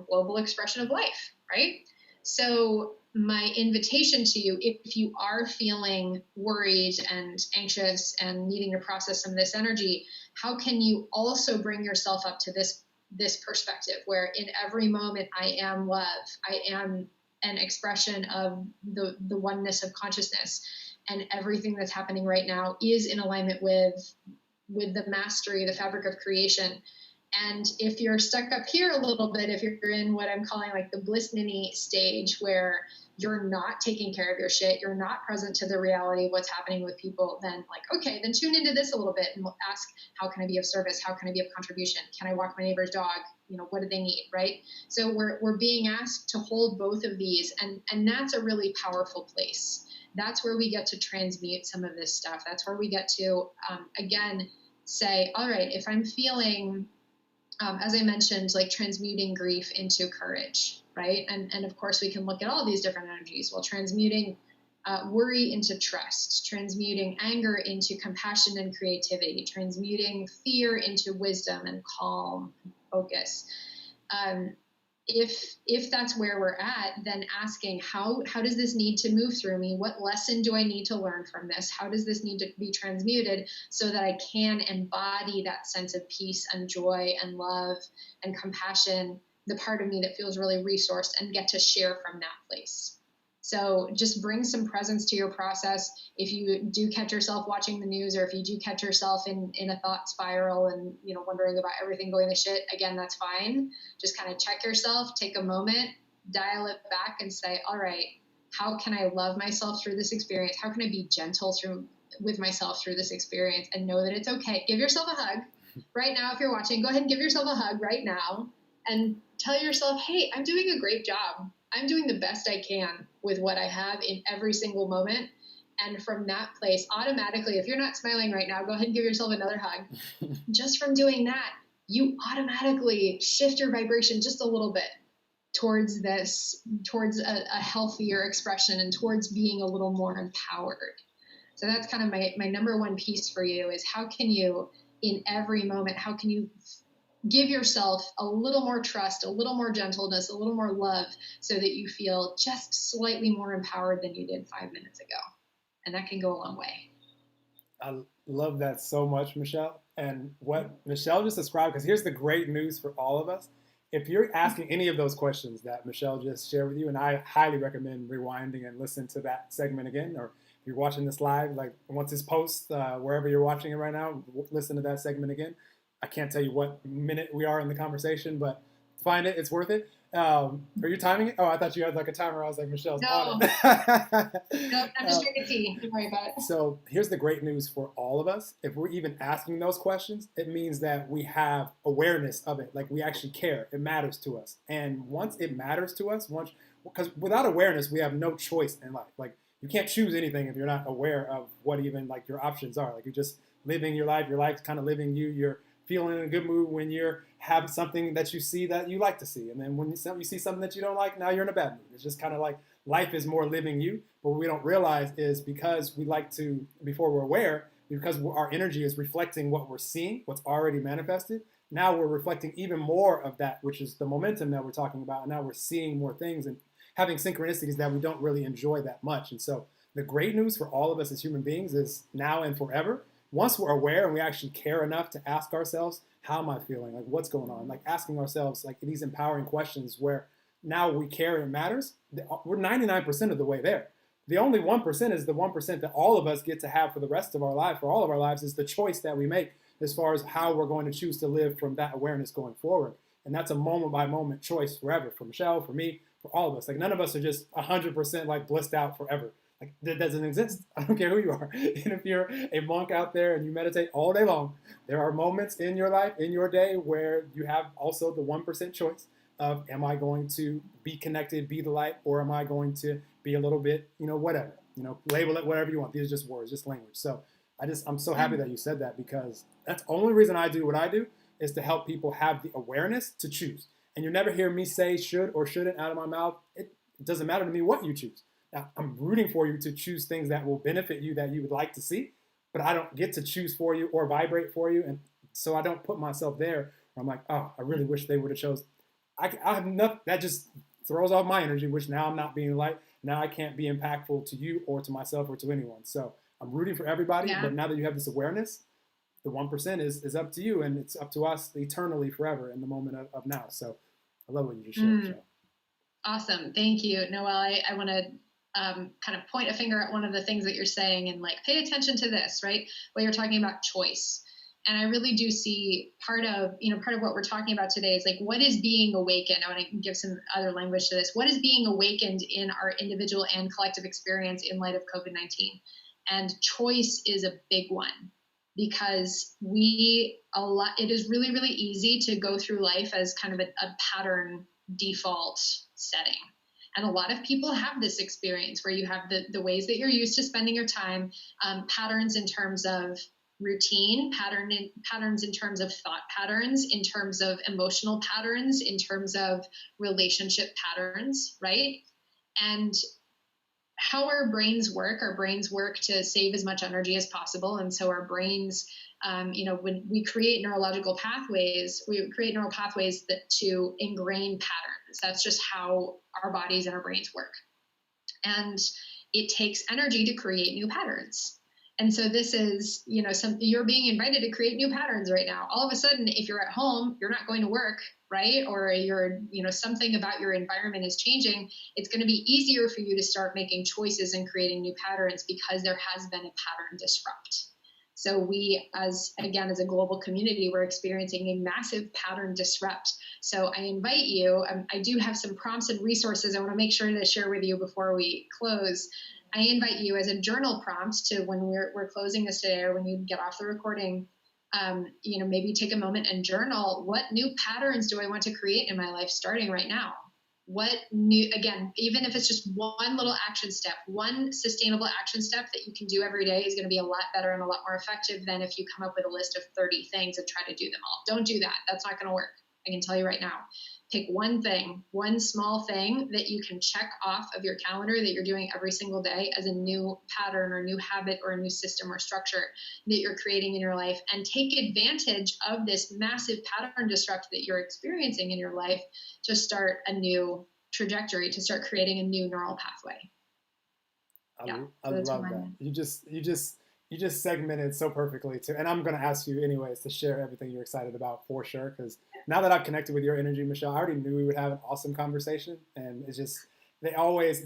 global expression of life, right? So my invitation to you, if you are feeling worried and anxious and needing to process some of this energy, how can you also bring yourself up to this perspective where in every moment I am love, I am an expression of the oneness of consciousness, and everything that's happening right now is in alignment with the mastery, the fabric of creation. And if you're stuck up here a little bit, if you're in what I'm calling like the bliss mini stage, where you're not taking care of your shit, you're not present to the reality of what's happening with people, then like, okay, then tune into this a little bit and ask, how can I be of service? How can I be of contribution? Can I walk my neighbor's dog? What do they need, right? So we're being asked to hold both of these, and that's a really powerful place. That's where we get to transmute some of this stuff. That's where we get to, again, say, all right, if I'm feeling, as I mentioned, like transmuting grief into courage, right? And of course, we can look at all these different energies. Well, transmuting worry into trust, transmuting anger into compassion and creativity, transmuting fear into wisdom and calm, focus. If that's where we're at, then asking how does this need to move through me? What lesson do I need to learn from this? How does this need to be transmuted so that I can embody that sense of peace and joy and love and compassion, the part of me that feels really resourced, and get to share from that place? So just bring some presence to your process. If you do catch yourself watching the news, or if you do catch yourself in a thought spiral and, wondering about everything going to shit, again, that's fine. Just kind of check yourself, take a moment, dial it back and say, all right, how can I love myself through this experience? How can I be gentle with myself through this experience, and know that it's okay? Give yourself a hug right now. If you're watching, go ahead and give yourself a hug right now and tell yourself, hey, I'm doing a great job. I'm doing the best I can with what I have in every single moment. And from that place, automatically, if you're not smiling right now, go ahead and give yourself another hug. Just from doing that, you automatically shift your vibration just a little bit towards a healthier expression, and towards being a little more empowered. So that's kind of my number one piece for you, is how can you, in every moment, how can you give yourself a little more trust, a little more gentleness, a little more love, so that you feel just slightly more empowered than you did 5 minutes ago. And that can go a long way. I love that so much, Michelle. And what Michelle just described, because here's the great news for all of us. If you're asking any of those questions that Michelle just shared with you, and I highly recommend rewinding and listening to that segment again, or if you're watching this live, like once it's post, wherever you're watching it right now, listen to that segment again. I can't tell you what minute we are in the conversation, but find it. It's worth it. Are you timing it? Oh, I thought you had like a timer. I was like, Michelle's on it. Nope, I'm just drinking tea. Don't worry about it. So here's the great news for all of us. If we're even asking those questions, it means that we have awareness of it. Like we actually care. It matters to us. And once it matters to us, because without awareness, we have no choice in life. Like you can't choose anything if you're not aware of what even like your options are. Like you're just living your life. Your life's kind of living you. You're feeling in a good mood when you're having something that you see that you like to see. And then when you see something that you don't like, now you're in a bad mood. It's just kind of like life is more living you. But what we don't realize is because we like to, before we're aware, because our energy is reflecting what we're seeing, what's already manifested, now we're reflecting even more of that, which is the momentum that we're talking about. And now we're seeing more things and having synchronicities that we don't really enjoy that much. And so the great news for all of us as human beings is now and forever, once we're aware and we actually care enough to ask ourselves, how am I feeling? Like, what's going on? Like asking ourselves like these empowering questions where now we care and it matters. We're 99% of the way there. The only 1% is the 1% that all of us get to have for the rest of our life, for all of our lives, is the choice that we make as far as how we're going to choose to live from that awareness going forward. And that's a moment by moment choice forever, for Michelle, for me, for all of us. Like none of us are just 100% like blissed out forever. Like that doesn't exist. I don't care who you are. And if you're a monk out there and you meditate all day long, there are moments in your life, in your day, where you have also the 1% choice of, am I going to be connected, be the light, or am I going to be a little bit, whatever, label it whatever you want. These are just words, just language. So I'm so happy that you said that, because that's the only reason I do what I do, is to help people have the awareness to choose. And you never hear me say should or shouldn't out of my mouth. It doesn't matter to me what you choose. Now, I'm rooting for you to choose things that will benefit you, that you would like to see, but I don't get to choose for you or vibrate for you. And so I don't put myself there where I'm like, oh, I really wish they would have chosen. I have nothing. That just throws off my energy, which now I'm not being light. Now I can't be impactful to you or to myself or to anyone. So I'm rooting for everybody. Yeah. But now that you have this awareness, the 1% is up to you, and it's up to us eternally, forever, in the moment of now. So I love what you just shared, Michelle. Awesome. Thank you, Noel. I want to kind of point a finger at one of the things that you're saying, and like pay attention to this, right? When you're talking about choice. And I really do see part of what we're talking about today is like, what is being awakened? I want to give some other language to this. What is being awakened in our individual and collective experience in light of COVID-19? And choice is a big one, because it is really, really easy to go through life as kind of a pattern default setting. And a lot of people have this experience where you have the ways that you're used to spending your time, patterns in terms of routine, patterns in terms of thought patterns, in terms of emotional patterns, in terms of relationship patterns, right? And how our brains work to save as much energy as possible. And so our brains, when we create neurological pathways, we create neural pathways to ingrain patterns. That's just how our bodies and our brains work. And it takes energy to create new patterns. And so this is, you're being invited to create new patterns right now. All of a sudden, if you're at home, you're not going to work, right? Or something about your environment is changing. It's going to be easier for you to start making choices and creating new patterns because there has been a pattern disrupt. So we, as a global community, we're experiencing a massive pattern disrupt. So I invite you, I do have some prompts and resources I want to make sure to share with you before we close. I invite you as a journal prompt to, when we're closing this today, or when you get off the recording, maybe take a moment and journal, what new patterns do I want to create in my life starting right now? What new, again, even if it's just one little action step, one sustainable action step that you can do every day is going to be a lot better and a lot more effective than if you come up with a list of 30 things and try to do them all. Don't do that. That's not going to work. I can tell you right now. Pick one thing, one small thing that you can check off of your calendar that you're doing every single day as a new pattern or new habit or a new system or structure that you're creating in your life, and take advantage of this massive pattern disrupt that you're experiencing in your life to start a new trajectory, to start creating a new neural pathway. I love that. You just segmented so perfectly too. And I'm going to ask you anyways to share everything you're excited about for sure. Because now that I've connected with your energy, Michelle, I already knew we would have an awesome conversation. And it's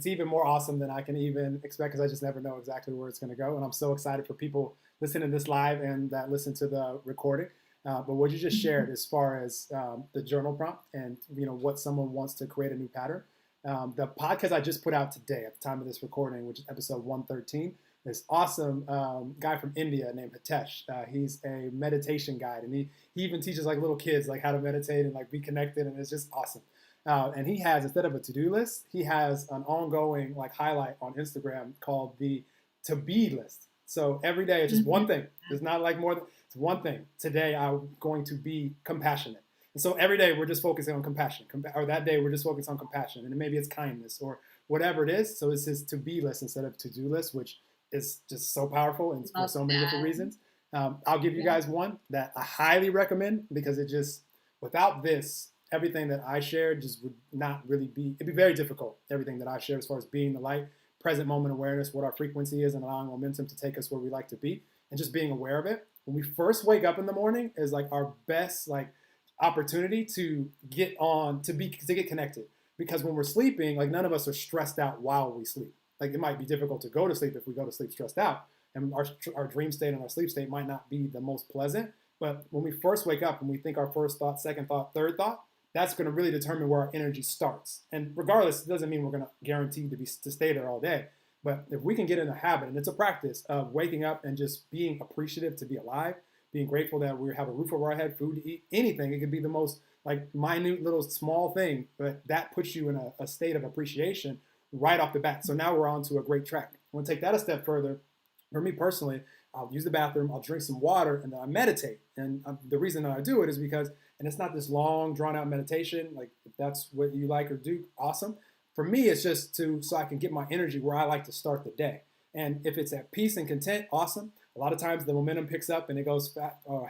even more awesome than I can even expect, because I just never know exactly where it's going to go. And I'm so excited for people listening to this live and that listen to the recording. But what you just shared as far as the journal prompt and what someone wants to create a new pattern. The podcast I just put out today at the time of this recording, which is episode 113, this awesome guy from India named Hitesh. He's a meditation guide, and he even teaches like little kids like how to meditate and like be connected, and it's just awesome. And he has, instead of a to-do list, he has an ongoing like highlight on Instagram called the to-be list. So every day it's just one thing. It's not like more than, it's one thing. Today I'm going to be compassionate. And so every day we're just focusing on compassion, or that day we're just focused on compassion, and maybe it's kindness or whatever it is. So it's his to-be list instead of to-do list, which is just so powerful and for so many different reasons. I'll give you guys one that I highly recommend, because it just, without this, everything that I shared just would not really be, it'd be very difficult, everything that I shared as far as being the light, present moment awareness, what our frequency is, and allowing momentum to take us where we like to be, and just being aware of it. When we first wake up in the morning is like our best like opportunity to get connected. Because when we're sleeping, like none of us are stressed out while we sleep. Like it might be difficult to go to sleep if we go to sleep stressed out, and our dream state and our sleep state might not be the most pleasant. But when we first wake up and we think our first thought, second thought, third thought, that's going to really determine where our energy starts. And regardless, it doesn't mean we're going to guarantee to stay there all day. But if we can get in a habit, and it's a practice of waking up and just being appreciative to be alive, being grateful that we have a roof over our head, food to eat, anything. It could be the most like minute little small thing, but that puts you in a state of appreciation right off the bat. So now we're on to a great track. I want to take that a step further. For me personally, I'll use the bathroom, I'll drink some water, and then I meditate. And the reason that I do it is because, and it's not this long, drawn-out meditation. Like if that's what you like or do, awesome. For me, it's just so I can get my energy where I like to start the day. And if it's at peace and content, awesome. A lot of times the momentum picks up and it goes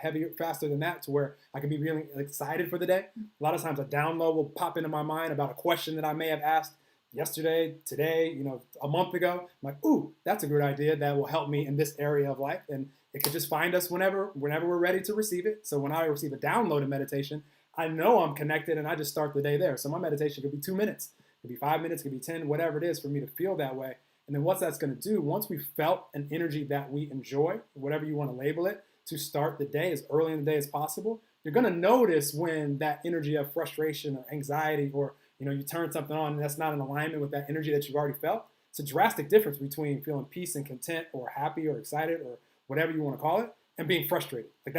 heavier, faster than that, to where I can be really excited for the day. A lot of times a download will pop into my mind about a question that I may have asked yesterday, today, a month ago. I'm like, ooh, that's a good idea that will help me in this area of life. And it could just find us whenever we're ready to receive it. So when I receive a download in meditation, I know I'm connected and I just start the day there. So my meditation could be 2 minutes, it could be 5 minutes, it could be 10, whatever it is for me to feel that way. And then what that's going to do, once we've felt an energy that we enjoy, whatever you want to label it, to start the day as early in the day as possible, you're going to notice when that energy of frustration or anxiety, or you turn something on and that's not in alignment with that energy that you've already felt. It's a drastic difference between feeling peace and content, or happy or excited, or whatever you want to call it, and being frustrated. Like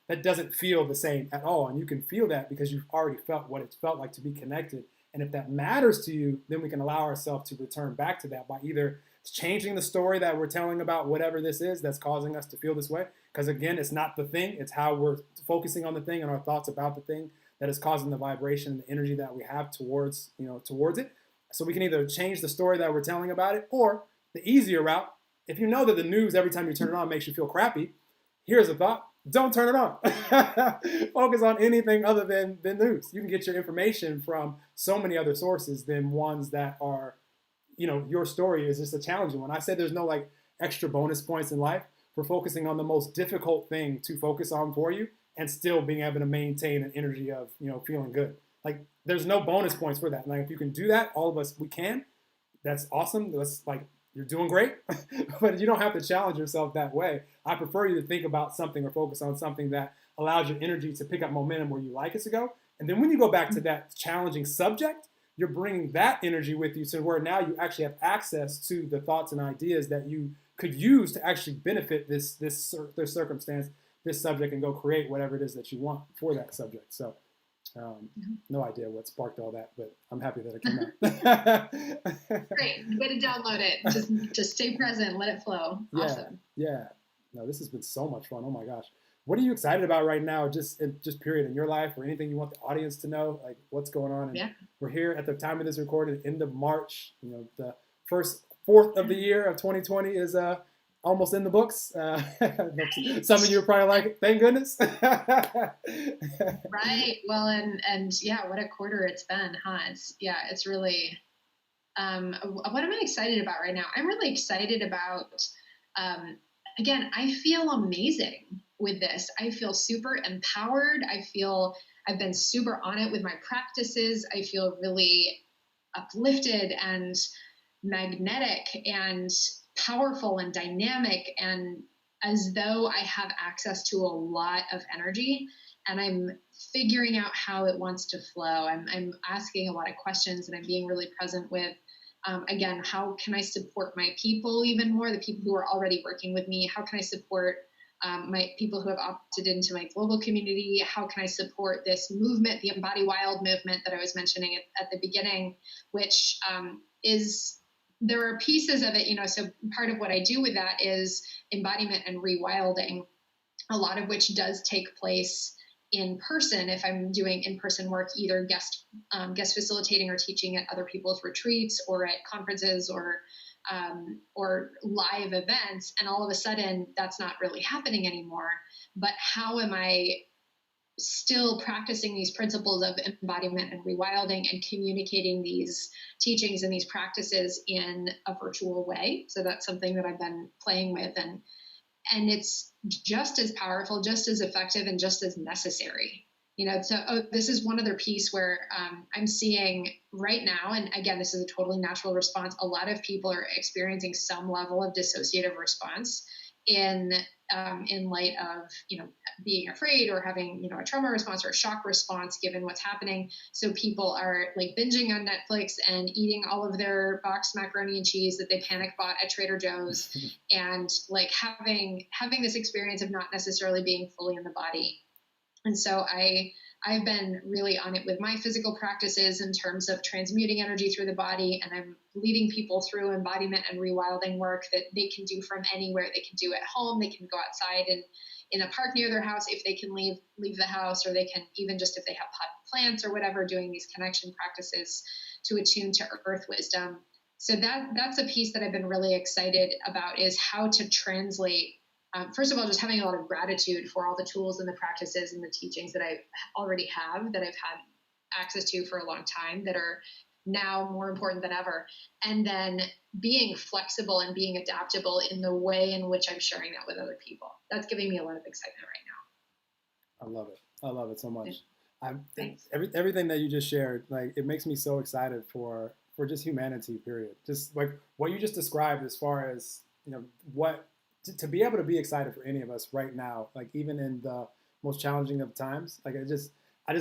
that doesn't feel the same at all. And you can feel that because you've already felt what it's felt like to be connected. And if that matters to you, then we can allow ourselves to return back to that by either changing the story that we're telling about whatever this is that's causing us to feel this way. Because again, it's not the thing, it's how we're focusing on the thing and our thoughts about the thing that is causing the vibration and the energy that we have towards it. So we can either change the story that we're telling about it, or the easier route, if you know that the news every time you turn it on makes you feel crappy, here's a thought: don't turn it on. Focus on anything other than news. You can get your information from so many other sources than ones that are, your story is just a challenging one. I said there's no like extra bonus points in life. for focusing on the most difficult thing to focus on for you and still being able to maintain an energy of, feeling good. Like there's no bonus points for that. Like if you can do that, all of us, we can. That's awesome. That's like, you're doing great, but you don't have to challenge yourself that way. I prefer you to think about something or focus on something that allows your energy to pick up momentum where you like it to go. And then when you go back to that challenging subject, you're bringing that energy with you, so where now you actually have access to the thoughts and ideas that you could use to actually benefit this circumstance, this subject, and go create whatever it is that you want for that subject. So no idea what sparked all that, but I'm happy that it came out. Great. Way to download it. Just stay present. Let it flow. Awesome. Yeah. No, this has been so much fun. Oh my gosh. What are you excited about right now? Just period in your life, or anything you want the audience to know, like what's going on? And we're here at the time of this recording, end of March. The fourth of the year of 2020 is almost in the books. Some of you are probably like, thank goodness. Right. Well, and yeah, what a quarter it's been, huh? It's really, what am I excited about right now? I'm really excited about, again, I feel amazing with this. I feel super empowered. I feel I've been super on it with my practices. I feel really uplifted and magnetic and powerful and dynamic, and as though I have access to a lot of energy, and I'm figuring out how it wants to flow. I'm asking a lot of questions, and I'm being really present with, again, how can I support my people even more, the people who are already working with me? How can I support my people who have opted into my global community? How can I support this movement, the Embody Wild movement that I was mentioning at the beginning, which there are pieces of it, so part of what I do with that is embodiment and rewilding, a lot of which does take place in person if I'm doing in-person work, either guest facilitating or teaching at other people's retreats or at conferences or live events. And all of a sudden that's not really happening anymore. But how am I still practicing these principles of embodiment and rewilding and communicating these teachings and these practices in a virtual way? So that's something that I've been playing with, and it's just as powerful, just as effective, and just as necessary. So this is one other piece where I'm seeing right now, and again, this is a totally natural response. A lot of people are experiencing some level of dissociative response in light of, being afraid or having, a trauma response or a shock response given what's happening. So people are like binging on Netflix and eating all of their boxed macaroni and cheese that they panic bought at Trader Joe's and like having this experience of not necessarily being fully in the body. And so I've been really on it with my physical practices in terms of transmuting energy through the body. And I'm leading people through embodiment and rewilding work that they can do from anywhere. They can do at home. They can go outside and in a park near their house if they can leave the house, or they can even just if they have potted plants or whatever, doing these connection practices to attune to earth wisdom. So that's a piece that I've been really excited about, is how to translate. First of all, just having a lot of gratitude for all the tools and the practices and the teachings that I already have, that I've had access to for a long time, that are now more important than ever. And then being flexible and being adaptable in the way in which I'm sharing that with other people. That's giving me a lot of excitement right now. I love it. I love it so much. Everything that you just shared, like, it makes me so excited for just humanity, period. Just like what you just described as far as, what to be able to be excited for any of us right now, like even in the most challenging of times. Like I just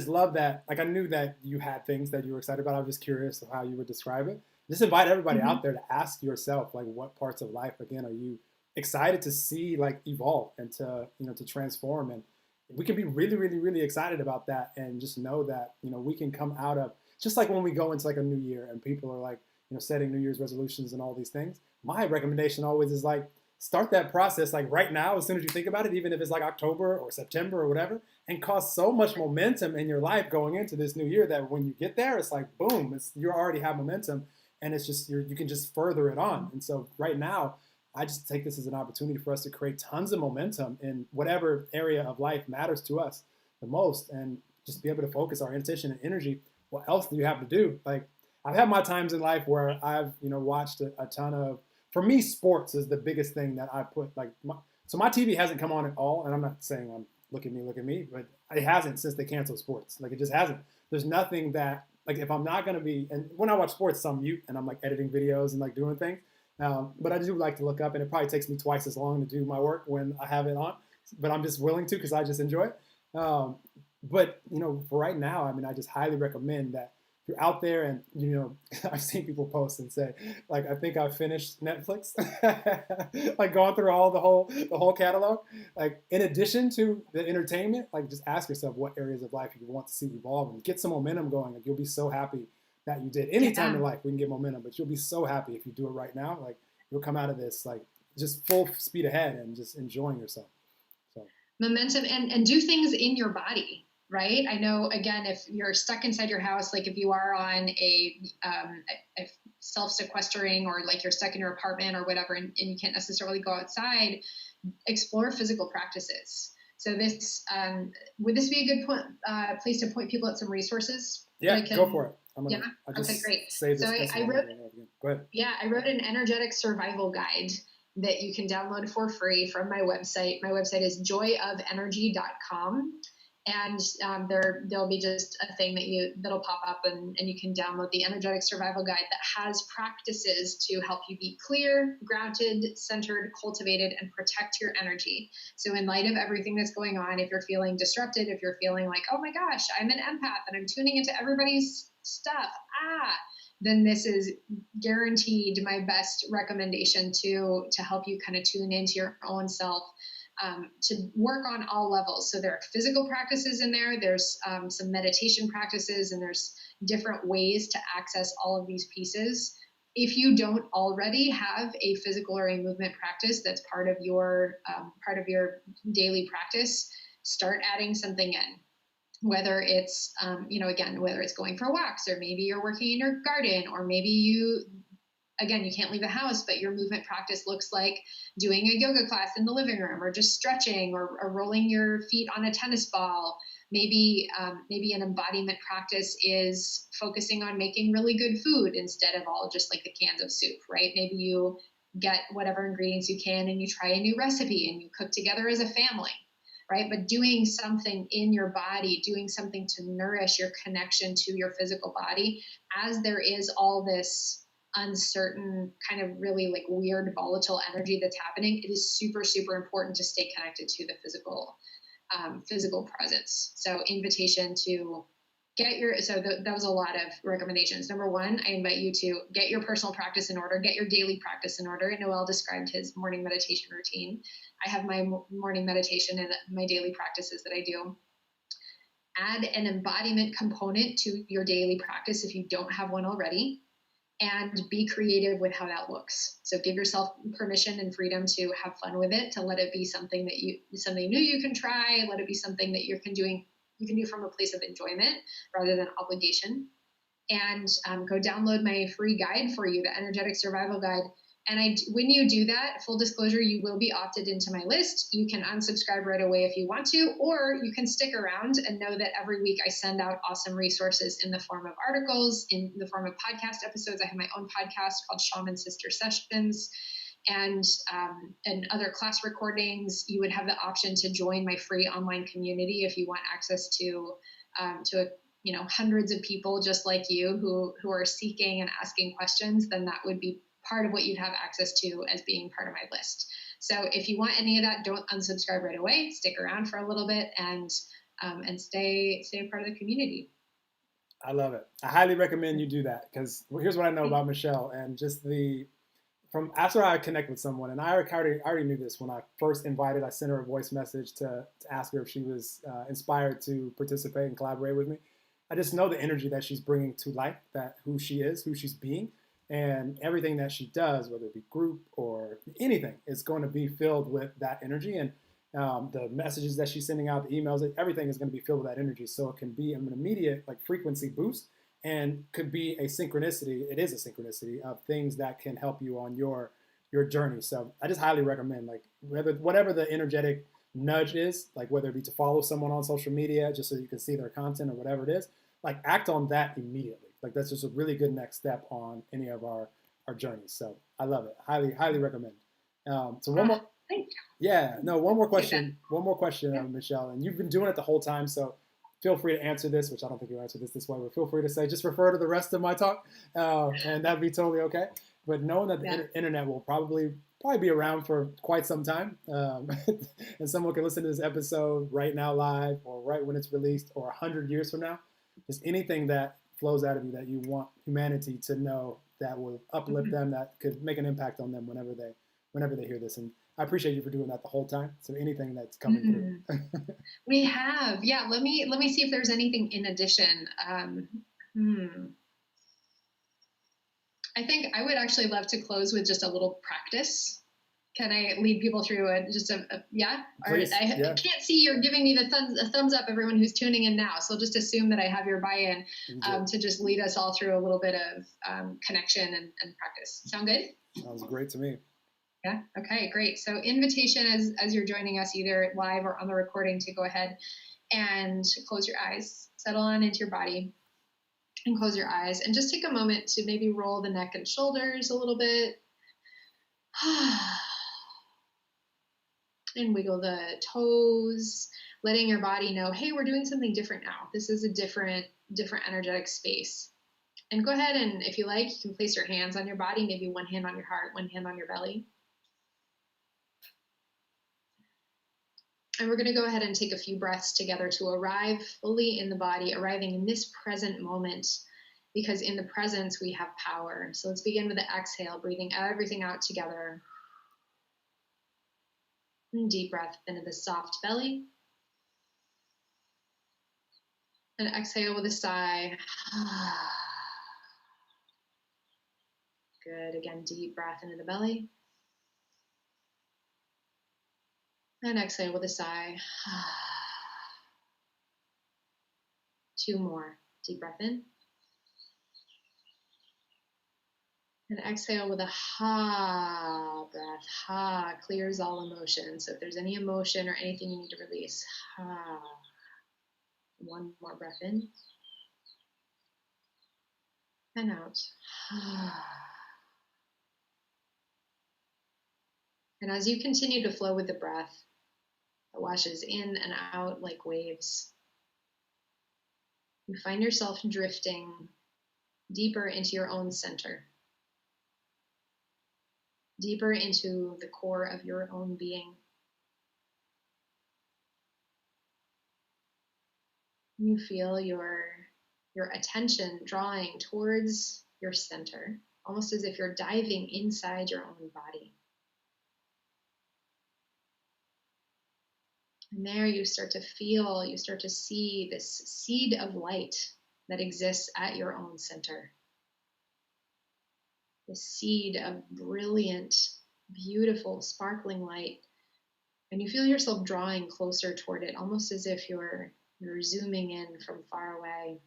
love that. Like I knew that you had things that you were excited about. I was just curious of how you would describe it. Just invite everybody out there to ask yourself, like, what parts of life, again, are you excited to see like evolve and to, to transform? And we can be really, really, really excited about that, and just know that, we can come out of, just like when we go into like a new year and people are like, setting New Year's resolutions and all these things. My recommendation always is like, start that process like right now, as soon as you think about it, even if it's like October or September or whatever, and cause so much momentum in your life going into this new year that when you get there, it's like, boom, you already have momentum, and it's just, you can just further it on. And so right now, I just take this as an opportunity for us to create tons of momentum in whatever area of life matters to us the most, and just be able to focus our intention and energy. What else do you have to do? Like, I've had my times in life where I've, watched a ton of, for me, sports is the biggest thing that I put, like, So my TV hasn't come on at all, and I'm not saying I'm look at me, but it hasn't since they canceled sports. Like it just hasn't. There's nothing that like if I'm not gonna be, and when I watch sports, I'm mute and I'm like editing videos and like doing things. But I do like to look up, and it probably takes me twice as long to do my work when I have it on. But I'm just willing to because I just enjoy it. But for right now, I mean, I just highly recommend that if you're out there and I've seen people post and say, like, I think I finished Netflix, like going through all the whole catalog. Like, in addition to the entertainment, like, just ask yourself what areas of life you want to see evolve and get some momentum going. Like, you'll be so happy that you did. Anytime in life we can get momentum, but you'll be so happy if you do it right now. Like, you'll come out of this like just full speed ahead and just enjoying yourself. So momentum and do things in your body, right? I know, again, if you're stuck inside your house, like if you are on a self-sequestering or like you're stuck in your apartment or whatever, and you can't necessarily go outside, explore physical practices. So this would this be a good place to point people at some resources? Yeah, go for it. Okay, great. So I wrote, go ahead. Yeah, I wrote an energetic survival guide that you can download for free from my website. My website is joyofenergy.com. And there'll be just a thing that'll pop up and you can download the energetic survival guide that has practices to help you be clear, grounded, centered, cultivated, and protect your energy. So in light of everything that's going on, if you're feeling disrupted, if you're feeling like, oh my gosh, I'm an empath and I'm tuning into everybody's stuff, then this is guaranteed my best recommendation to help you kind of tune into your own self. To work on all levels. So there are physical practices in there, there's some meditation practices, and there's different ways to access all of these pieces. If you don't already have a physical or a movement practice that's part of your daily practice, start adding something in. Whether it's, whether it's going for walks, or maybe you're working in your garden, or maybe you can't leave the house, but your movement practice looks like doing a yoga class in the living room, or just stretching, or rolling your feet on a tennis ball. Maybe an embodiment practice is focusing on making really good food instead of all just like the cans of soup, right? Maybe you get whatever ingredients you can and you try a new recipe and you cook together as a family, right? But doing something in your body, doing something to nourish your connection to your physical body, as there is all this uncertain, kind of really like weird, volatile energy that's happening, it is super, super important to stay connected to the physical presence. So invitation to that was a lot of recommendations. Number one, I invite you to get your personal practice in order, get your daily practice in order. Noel described his morning meditation routine. I have my morning meditation and my daily practices that I do. Add an embodiment component to your daily practice if you don't have one already. And be creative with how that looks. So give yourself permission and freedom to have fun with it, to let it be something new you can try, let it be something that you can do from a place of enjoyment rather than obligation. And go download my free guide for you, the Energetic Survival Guide. And when you do that, full disclosure, you will be opted into my list. You can unsubscribe right away if you want to, or you can stick around and know that every week I send out awesome resources in the form of articles, in the form of podcast episodes. I have my own podcast called Shaman Sister Sessions, and other class recordings. You would have the option to join my free online community if you want access to hundreds of people just like you who are seeking and asking questions. Then that would be part of what you'd have access to as being part of my list. So if you want any of that, don't unsubscribe right away. Stick around for a little bit and stay a part of the community. I love it. I highly recommend you do that, because here's what I know about Michelle, and just from after I connect with someone, and I already knew this when I first invited. I sent her a voice message to ask her if she was inspired to participate and collaborate with me. I just know the energy that she's bringing to life, that who she is, who she's being. And everything that she does, whether it be group or anything, is going to be filled with that energy. And the messages that she's sending out, the emails, everything is going to be filled with that energy. So it can be an immediate frequency boost, and could be a synchronicity. It is a synchronicity of things that can help you on your journey. So I just highly recommend, whatever the energetic nudge is, whether it be to follow someone on social media just so you can see their content or whatever it is, act on that immediately. That's just a really good next step on any of our journeys. So I love it. Highly, highly recommend. So one more. Thank Yeah, no, one more you. question. One more question, Yeah. Michelle. And you've been doing it the whole time, so feel free to answer this, which I don't think you answered this way, but feel free to say, just refer to the rest of my talk, and that'd be totally okay. But knowing that the Yeah. internet will probably be around for quite some time, and someone can listen to this episode right now live, or right when it's released, or 100 years from now, just anything that flows out of you that you want humanity to know that will uplift Mhm. them, that could make an impact on them whenever they hear this. And I appreciate you for doing that the whole time. So anything that's coming through. Mm. We have, yeah. Let me see if there's anything in addition. I think I would actually love to close with just a little practice. Can I lead people through yeah? Please, I yeah. can't see you're giving me the thumbs up, everyone who's tuning in now. So I'll just assume that I have your buy-in to just lead us all through a little bit of connection and practice. Sound good? Sounds great to me. Yeah. Okay, great. So invitation as you're joining us either live or on the recording to go ahead and close your eyes, settle on into your body and close your eyes and just take a moment to maybe roll the neck and shoulders a little bit. And wiggle the toes, letting your body know, hey, we're doing something different now. This is a different energetic space. And go ahead and if you like, you can place your hands on your body, maybe one hand on your heart, one hand on your belly. And we're going to go ahead and take a few breaths together to arrive fully in the body, arriving in this present moment, because in the presence we have power. So let's begin with the exhale, breathing everything out together. And deep breath into the soft belly. And exhale with a sigh. Good. Again, deep breath into the belly. And exhale with a sigh. 2 more. Deep breath in. And exhale with a ha breath. Ha clears all emotion. So if there's any emotion or anything you need to release, ha. 1 more breath in. And out. Ha. And as you continue to flow with the breath, that washes in and out like waves, you find yourself drifting deeper into your own center, deeper into the core of your own being. You feel your attention drawing towards your center, almost as if you're diving inside your own body. And there you start to feel, you start to see this seed of light that exists at your own center. The seed of brilliant, beautiful, sparkling light. And you feel yourself drawing closer toward it, almost as if you're zooming in from far away.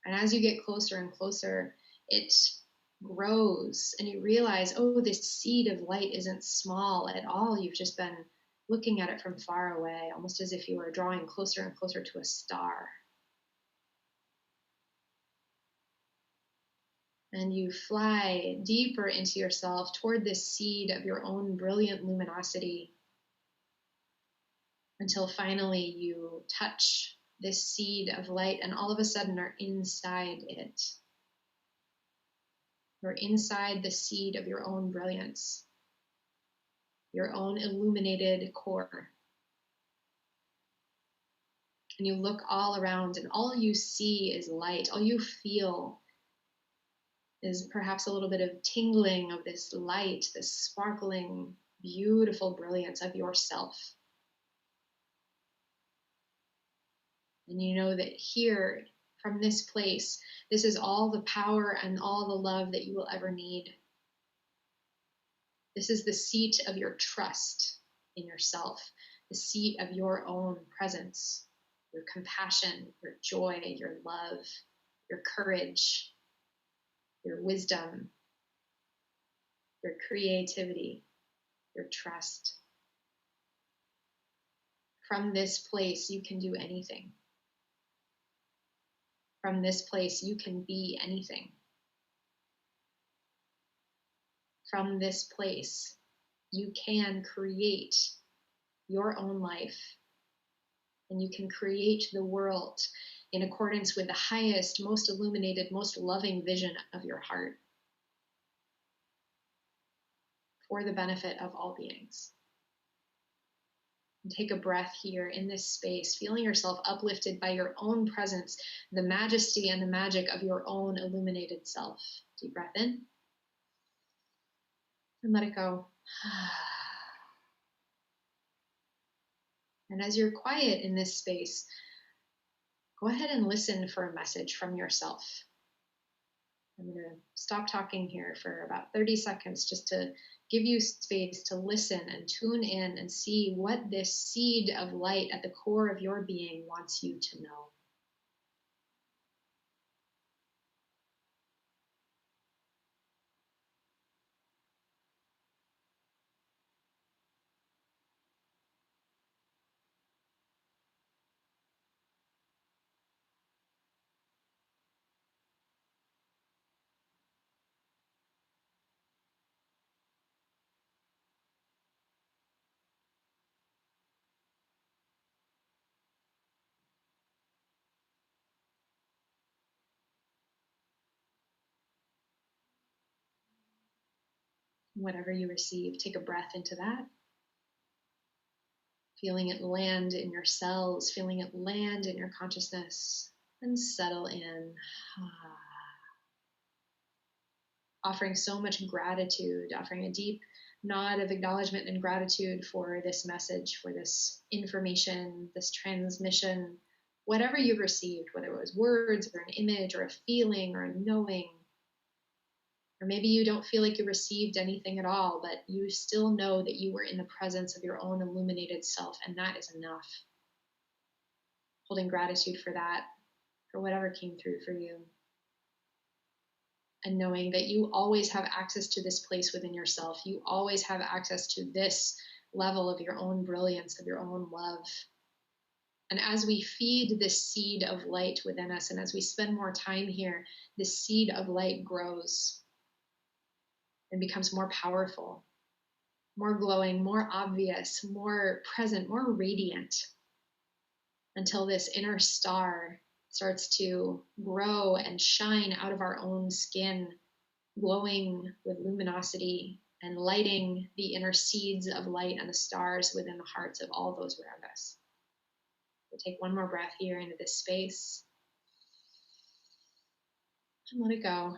And as you get closer and closer, it grows and you realize, oh, this seed of light isn't small at all. You've just been looking at it from far away, almost as if you were drawing closer and closer to a star. And you fly deeper into yourself toward this seed of your own brilliant luminosity until finally you touch this seed of light and all of a sudden are inside it. You're inside the seed of your own brilliance, your own illuminated core. And you look all around and all you see is light. All you feel is perhaps a little bit of tingling of this light, this sparkling, beautiful brilliance of yourself. And you know that here, from this place, this is all the power and all the love that you will ever need. This is the seat of your trust in yourself, the seat of your own presence, your compassion, your joy, your love, your courage, your wisdom, your creativity, your trust. From this place, you can do anything. From this place, you can be anything. From this place, you can create your own life, and you can create the world in accordance with the highest, most illuminated, most loving vision of your heart for the benefit of all beings. And take a breath here in this space, feeling yourself uplifted by your own presence, the majesty and the magic of your own illuminated self. Deep breath in and let it go. And as you're quiet in this space, go ahead and listen for a message from yourself. I'm going to stop talking here for about 30 seconds just to give you space to listen and tune in and see what this seed of light at the core of your being wants you to know. Whatever you receive, take a breath into that. Feeling it land in your cells, feeling it land in your consciousness, and settle in. Offering so much gratitude, offering a deep nod of acknowledgement and gratitude for this message, for this information, this transmission, whatever you've received, whether it was words or an image or a feeling or a knowing. Or maybe you don't feel like you received anything at all, but you still know that you were in the presence of your own illuminated self, and that is enough. Holding gratitude for that, for whatever came through for you. And knowing that you always have access to this place within yourself. You always have access to this level of your own brilliance, of your own love. And as we feed this seed of light within us, and as we spend more time here, this seed of light grows and becomes more powerful, more glowing, more obvious, more present, more radiant, until this inner star starts to grow and shine out of our own skin, glowing with luminosity and lighting the inner seeds of light and the stars within the hearts of all those around us. We'll take one more breath here into this space and let it go.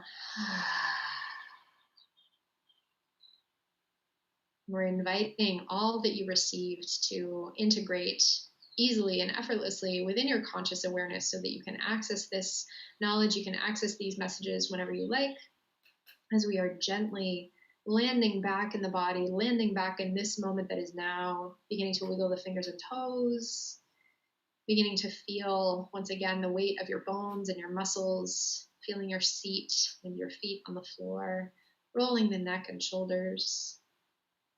We're inviting all that you received to integrate easily and effortlessly within your conscious awareness so that you can access this knowledge, you can access these messages whenever you like, as we are gently landing back in the body, landing back in this moment that is now, beginning to wiggle the fingers and toes, beginning to feel, once again, the weight of your bones and your muscles, feeling your seat and your feet on the floor, rolling the neck and shoulders,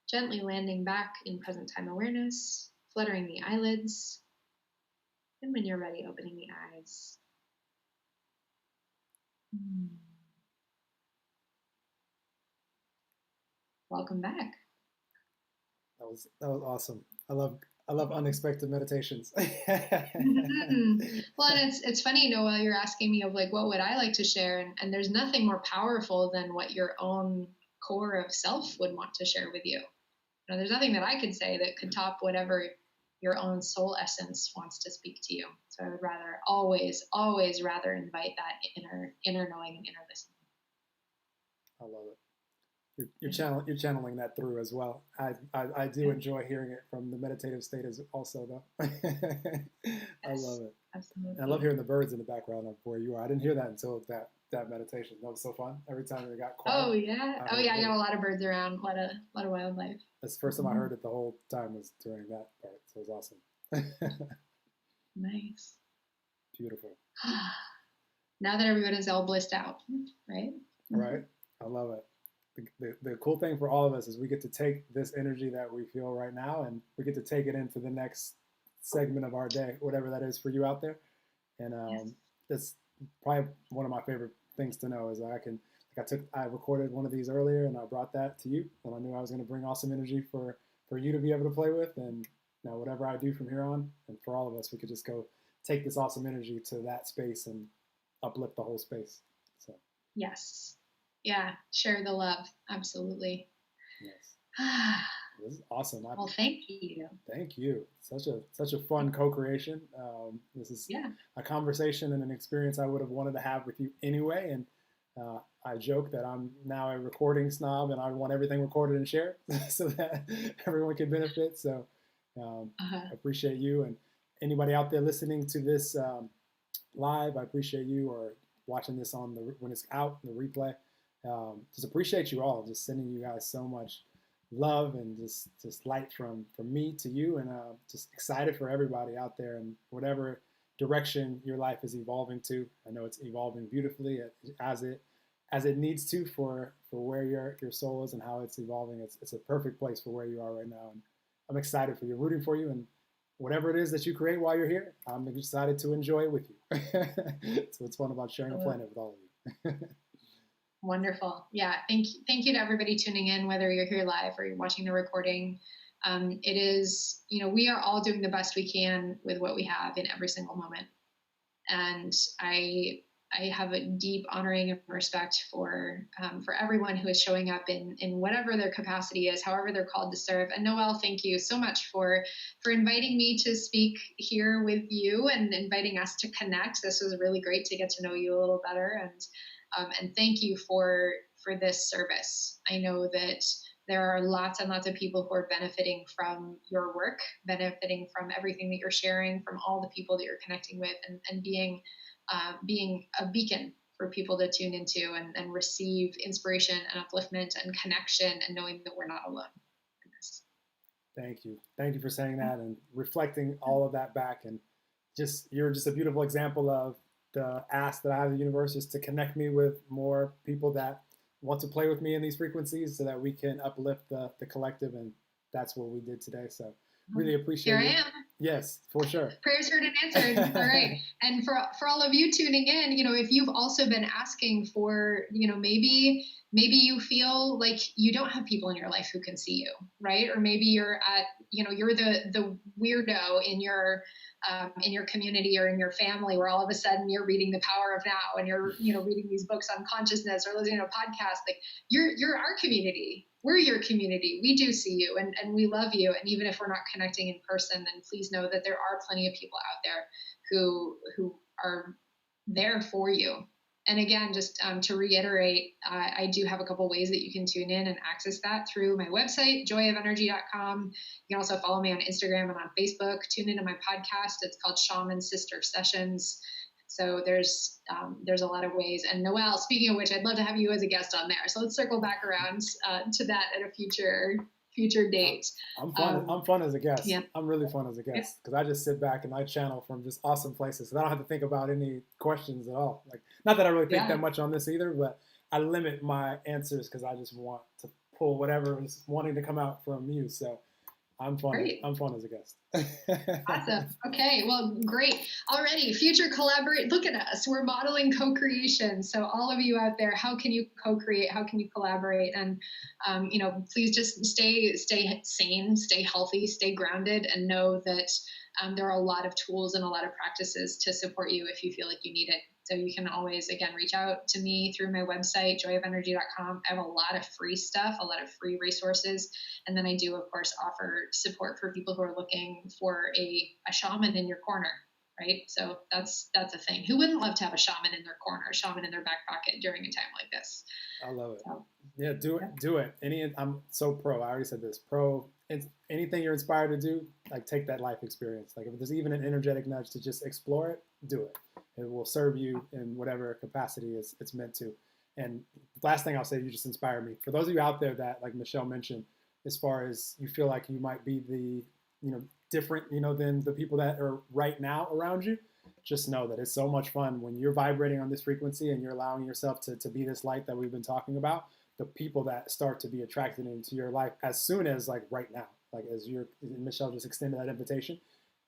gently landing back in present time awareness, fluttering the eyelids, and when you're ready, opening the eyes. Welcome back. That was awesome. I love unexpected meditations. Mm-hmm. Well, and it's funny, while you're asking me of like, what would I like to share? And there's nothing more powerful than what your own core of self would want to share with you. There's nothing that I could say that could top whatever your own soul essence wants to speak to you. So I would rather always rather invite that inner knowing and inner listening. I love it. You're channeling that through as well. I do enjoy hearing it from the meditative state as also though. I love it. Absolutely. And I love hearing the birds in the background of where you are. I didn't hear that until that meditation. That was so fun. Every time it got quiet. Oh yeah. I got a lot of birds around. A lot of wildlife. That's the first time I heard it the whole time was during that part. So it was awesome. Nice. Beautiful. Now that everyone is all blissed out, right? Right. I love it. The cool thing for all of us is we get to take this energy that we feel right now and we get to take it into the next segment of our day, whatever that is for you out there. And that's probably one of my favorite things to know is I can I recorded one of these earlier, and I brought that to you, and I knew I was going to bring awesome energy for you to be able to play with, and whatever I do from here on, and for all of us, we could just go take this awesome energy to that space and uplift the whole space. So yes, yeah, share the love, absolutely. Yes. This is awesome. Well, thank you. Thank you. Such a fun co-creation. This is a conversation and an experience I would have wanted to have with you anyway. And I joke that I'm now a recording snob and I want everything recorded and shared so that everyone can benefit. So I appreciate you, and anybody out there listening to this live, I appreciate you, or watching this on when it's out, the replay. Just appreciate you all. Just sending you guys so much love and just light from me to you, and just excited for everybody out there and whatever direction your life is evolving to. I know it's evolving beautifully as it needs to for where your soul is and how it's evolving. It's a perfect place for where you are right now, and I'm excited for you, rooting for you, and whatever it is that you create while you're here, I'm excited to enjoy it with you. So it's fun about sharing a planet with all of you. Wonderful. Yeah. Thank you to everybody tuning in, whether you're here live or you're watching the recording. It is, we are all doing the best we can with what we have in every single moment. And I have a deep honoring and respect for everyone who is showing up in whatever their capacity is, however they're called to serve. And Noelle, thank you so much for inviting me to speak here with you and inviting us to connect. This was really great to get to know you a little better. And thank you for this service. I know that there are lots and lots of people who are benefiting from your work, benefiting from everything that you're sharing, from all the people that you're connecting with, and being a beacon for people to tune into and receive inspiration and upliftment and connection, and knowing that we're not alone in this. Thank you. Thank you for saying that and reflecting all of that back. And you're just a beautiful example of the ask that I have of the universe is to connect me with more people that want to play with me in these frequencies so that we can uplift the collective. And that's what we did today. So really appreciate it. Here I am. Yes, for sure. Prayers heard and answered. All right. And for all of you tuning in, if you've also been asking for, maybe you feel like you don't have people in your life who can see you, right? Or maybe you're you're the weirdo in your community or in your family, where all of a sudden you're reading The Power of Now and you're, reading these books on consciousness or listening to a podcast. Like you're our community. We're your community. We do see you and we love you. And even if we're not connecting in person, then please know that there are plenty of people out there who are there for you. And again, just to reiterate, I do have a couple ways that you can tune in and access that through my website, joyofenergy.com. You can also follow me on Instagram and on Facebook. Tune into my podcast. It's called Shaman Sister Sessions. So there's a lot of ways. And Noelle, speaking of which, I'd love to have you as a guest on there. So let's circle back around to that at a future date. I'm fun as a guest. Yeah. I'm really fun as a guest because I just sit back and I channel from just awesome places. So I don't have to think about any questions at all. Like, not that I really think that much on this either, but I limit my answers because I just want to pull whatever is wanting to come out from you. So I'm fun. Great. I'm fun as a guest. Awesome. Okay. Well, great. Already future collaborate. Look at us. We're modeling co-creation. So all of you out there, how can you co-create? How can you collaborate? And, please just stay sane, stay healthy, stay grounded, and know that there are a lot of tools and a lot of practices to support you if you feel like you need it. So you can always, again, reach out to me through my website, joyofenergy.com. I have a lot of free stuff, a lot of free resources. And then I do, of course, offer support for people who are looking for a shaman in your corner, right? So that's a thing. Who wouldn't love to have a shaman in their corner, a shaman in their back pocket during a time like this? I love it. So, yeah, do it. I'm so pro. I already said this. Pro. Anything you're inspired to do, like take that life experience. Like if there's even an energetic nudge to just explore it, do it. It will serve you in whatever capacity it's meant to. And the last thing I'll say, you just inspire me. For those of you out there that, like Michelle mentioned, as far as you feel like you might be the, different, than the people that are right now around you, just know that it's so much fun when you're vibrating on this frequency and you're allowing yourself to be this light that we've been talking about. The people that start to be attracted into your life as soon as like right now, like as Michelle just extended that invitation,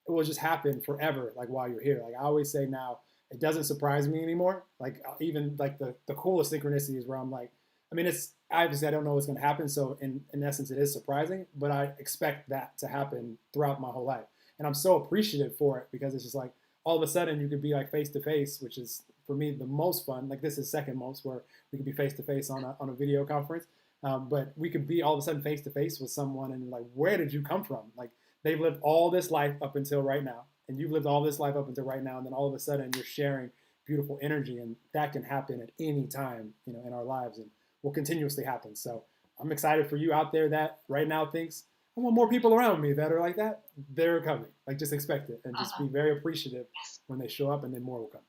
it will just happen forever. Like while you're here, like I always say now, it doesn't surprise me anymore. Like even like the coolest synchronicities where I'm like, I mean, it's obviously I don't know what's going to happen. So in essence, it is surprising, but I expect that to happen throughout my whole life. And I'm so appreciative for it because it's just like all of a sudden you could be like face to face, which is for me the most fun. Like this is second most where we could be face to face on a video conference. But we could be all of a sudden face to face with someone and like, where did you come from? Like they've lived all this life up until right now, and you've lived all this life up until right now, and then all of a sudden you're sharing beautiful energy, and that can happen at any time, in our lives, and will continuously happen. So I'm excited for you out there that right now thinks I want more people around me that are like that. They're coming. Like just expect it, and just be very appreciative when they show up, and then more will come.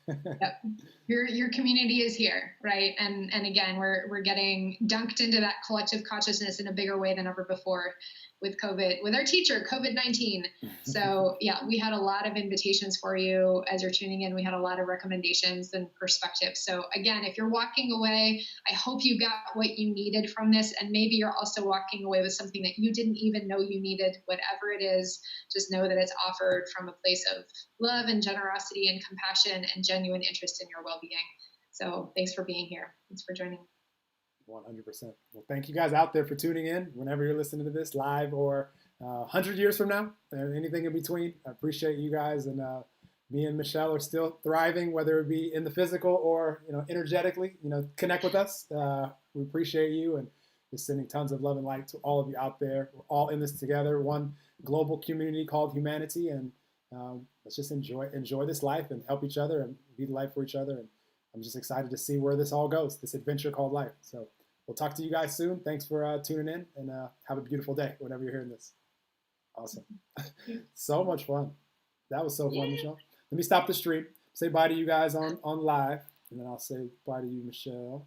Yep. Your community is here, right? And again, we're getting dunked into that collective consciousness in a bigger way than ever before with COVID, with our teacher, COVID-19. So yeah, we had a lot of invitations for you as you're tuning in. We had a lot of recommendations and perspectives. So again, if you're walking away, I hope you got what you needed from this. And maybe you're also walking away with something that you didn't even know you needed. Whatever it is, just know that it's offered from a place of love and generosity and compassion and genuine interest in your well-being. So thanks for being here. Thanks for joining. 100%. Well, thank you guys out there for tuning in whenever you're listening to this live or 100 years from now and anything in between. I appreciate you guys, and me and Michelle are still thriving, whether it be in the physical or energetically. Connect with us. We appreciate you, and just sending tons of love and light to all of you out there. We're all in this together, one global community called humanity, and let's just enjoy this life and help each other and be the light for each other. And I'm just excited to see where this all goes, this adventure called life. So we'll talk to you guys soon. Thanks for tuning in, and have a beautiful day whenever you're hearing this. Awesome. So much fun. That was so fun, Michelle. Let me stop the stream, say bye to you guys on live, and then I'll say bye to you, Michelle.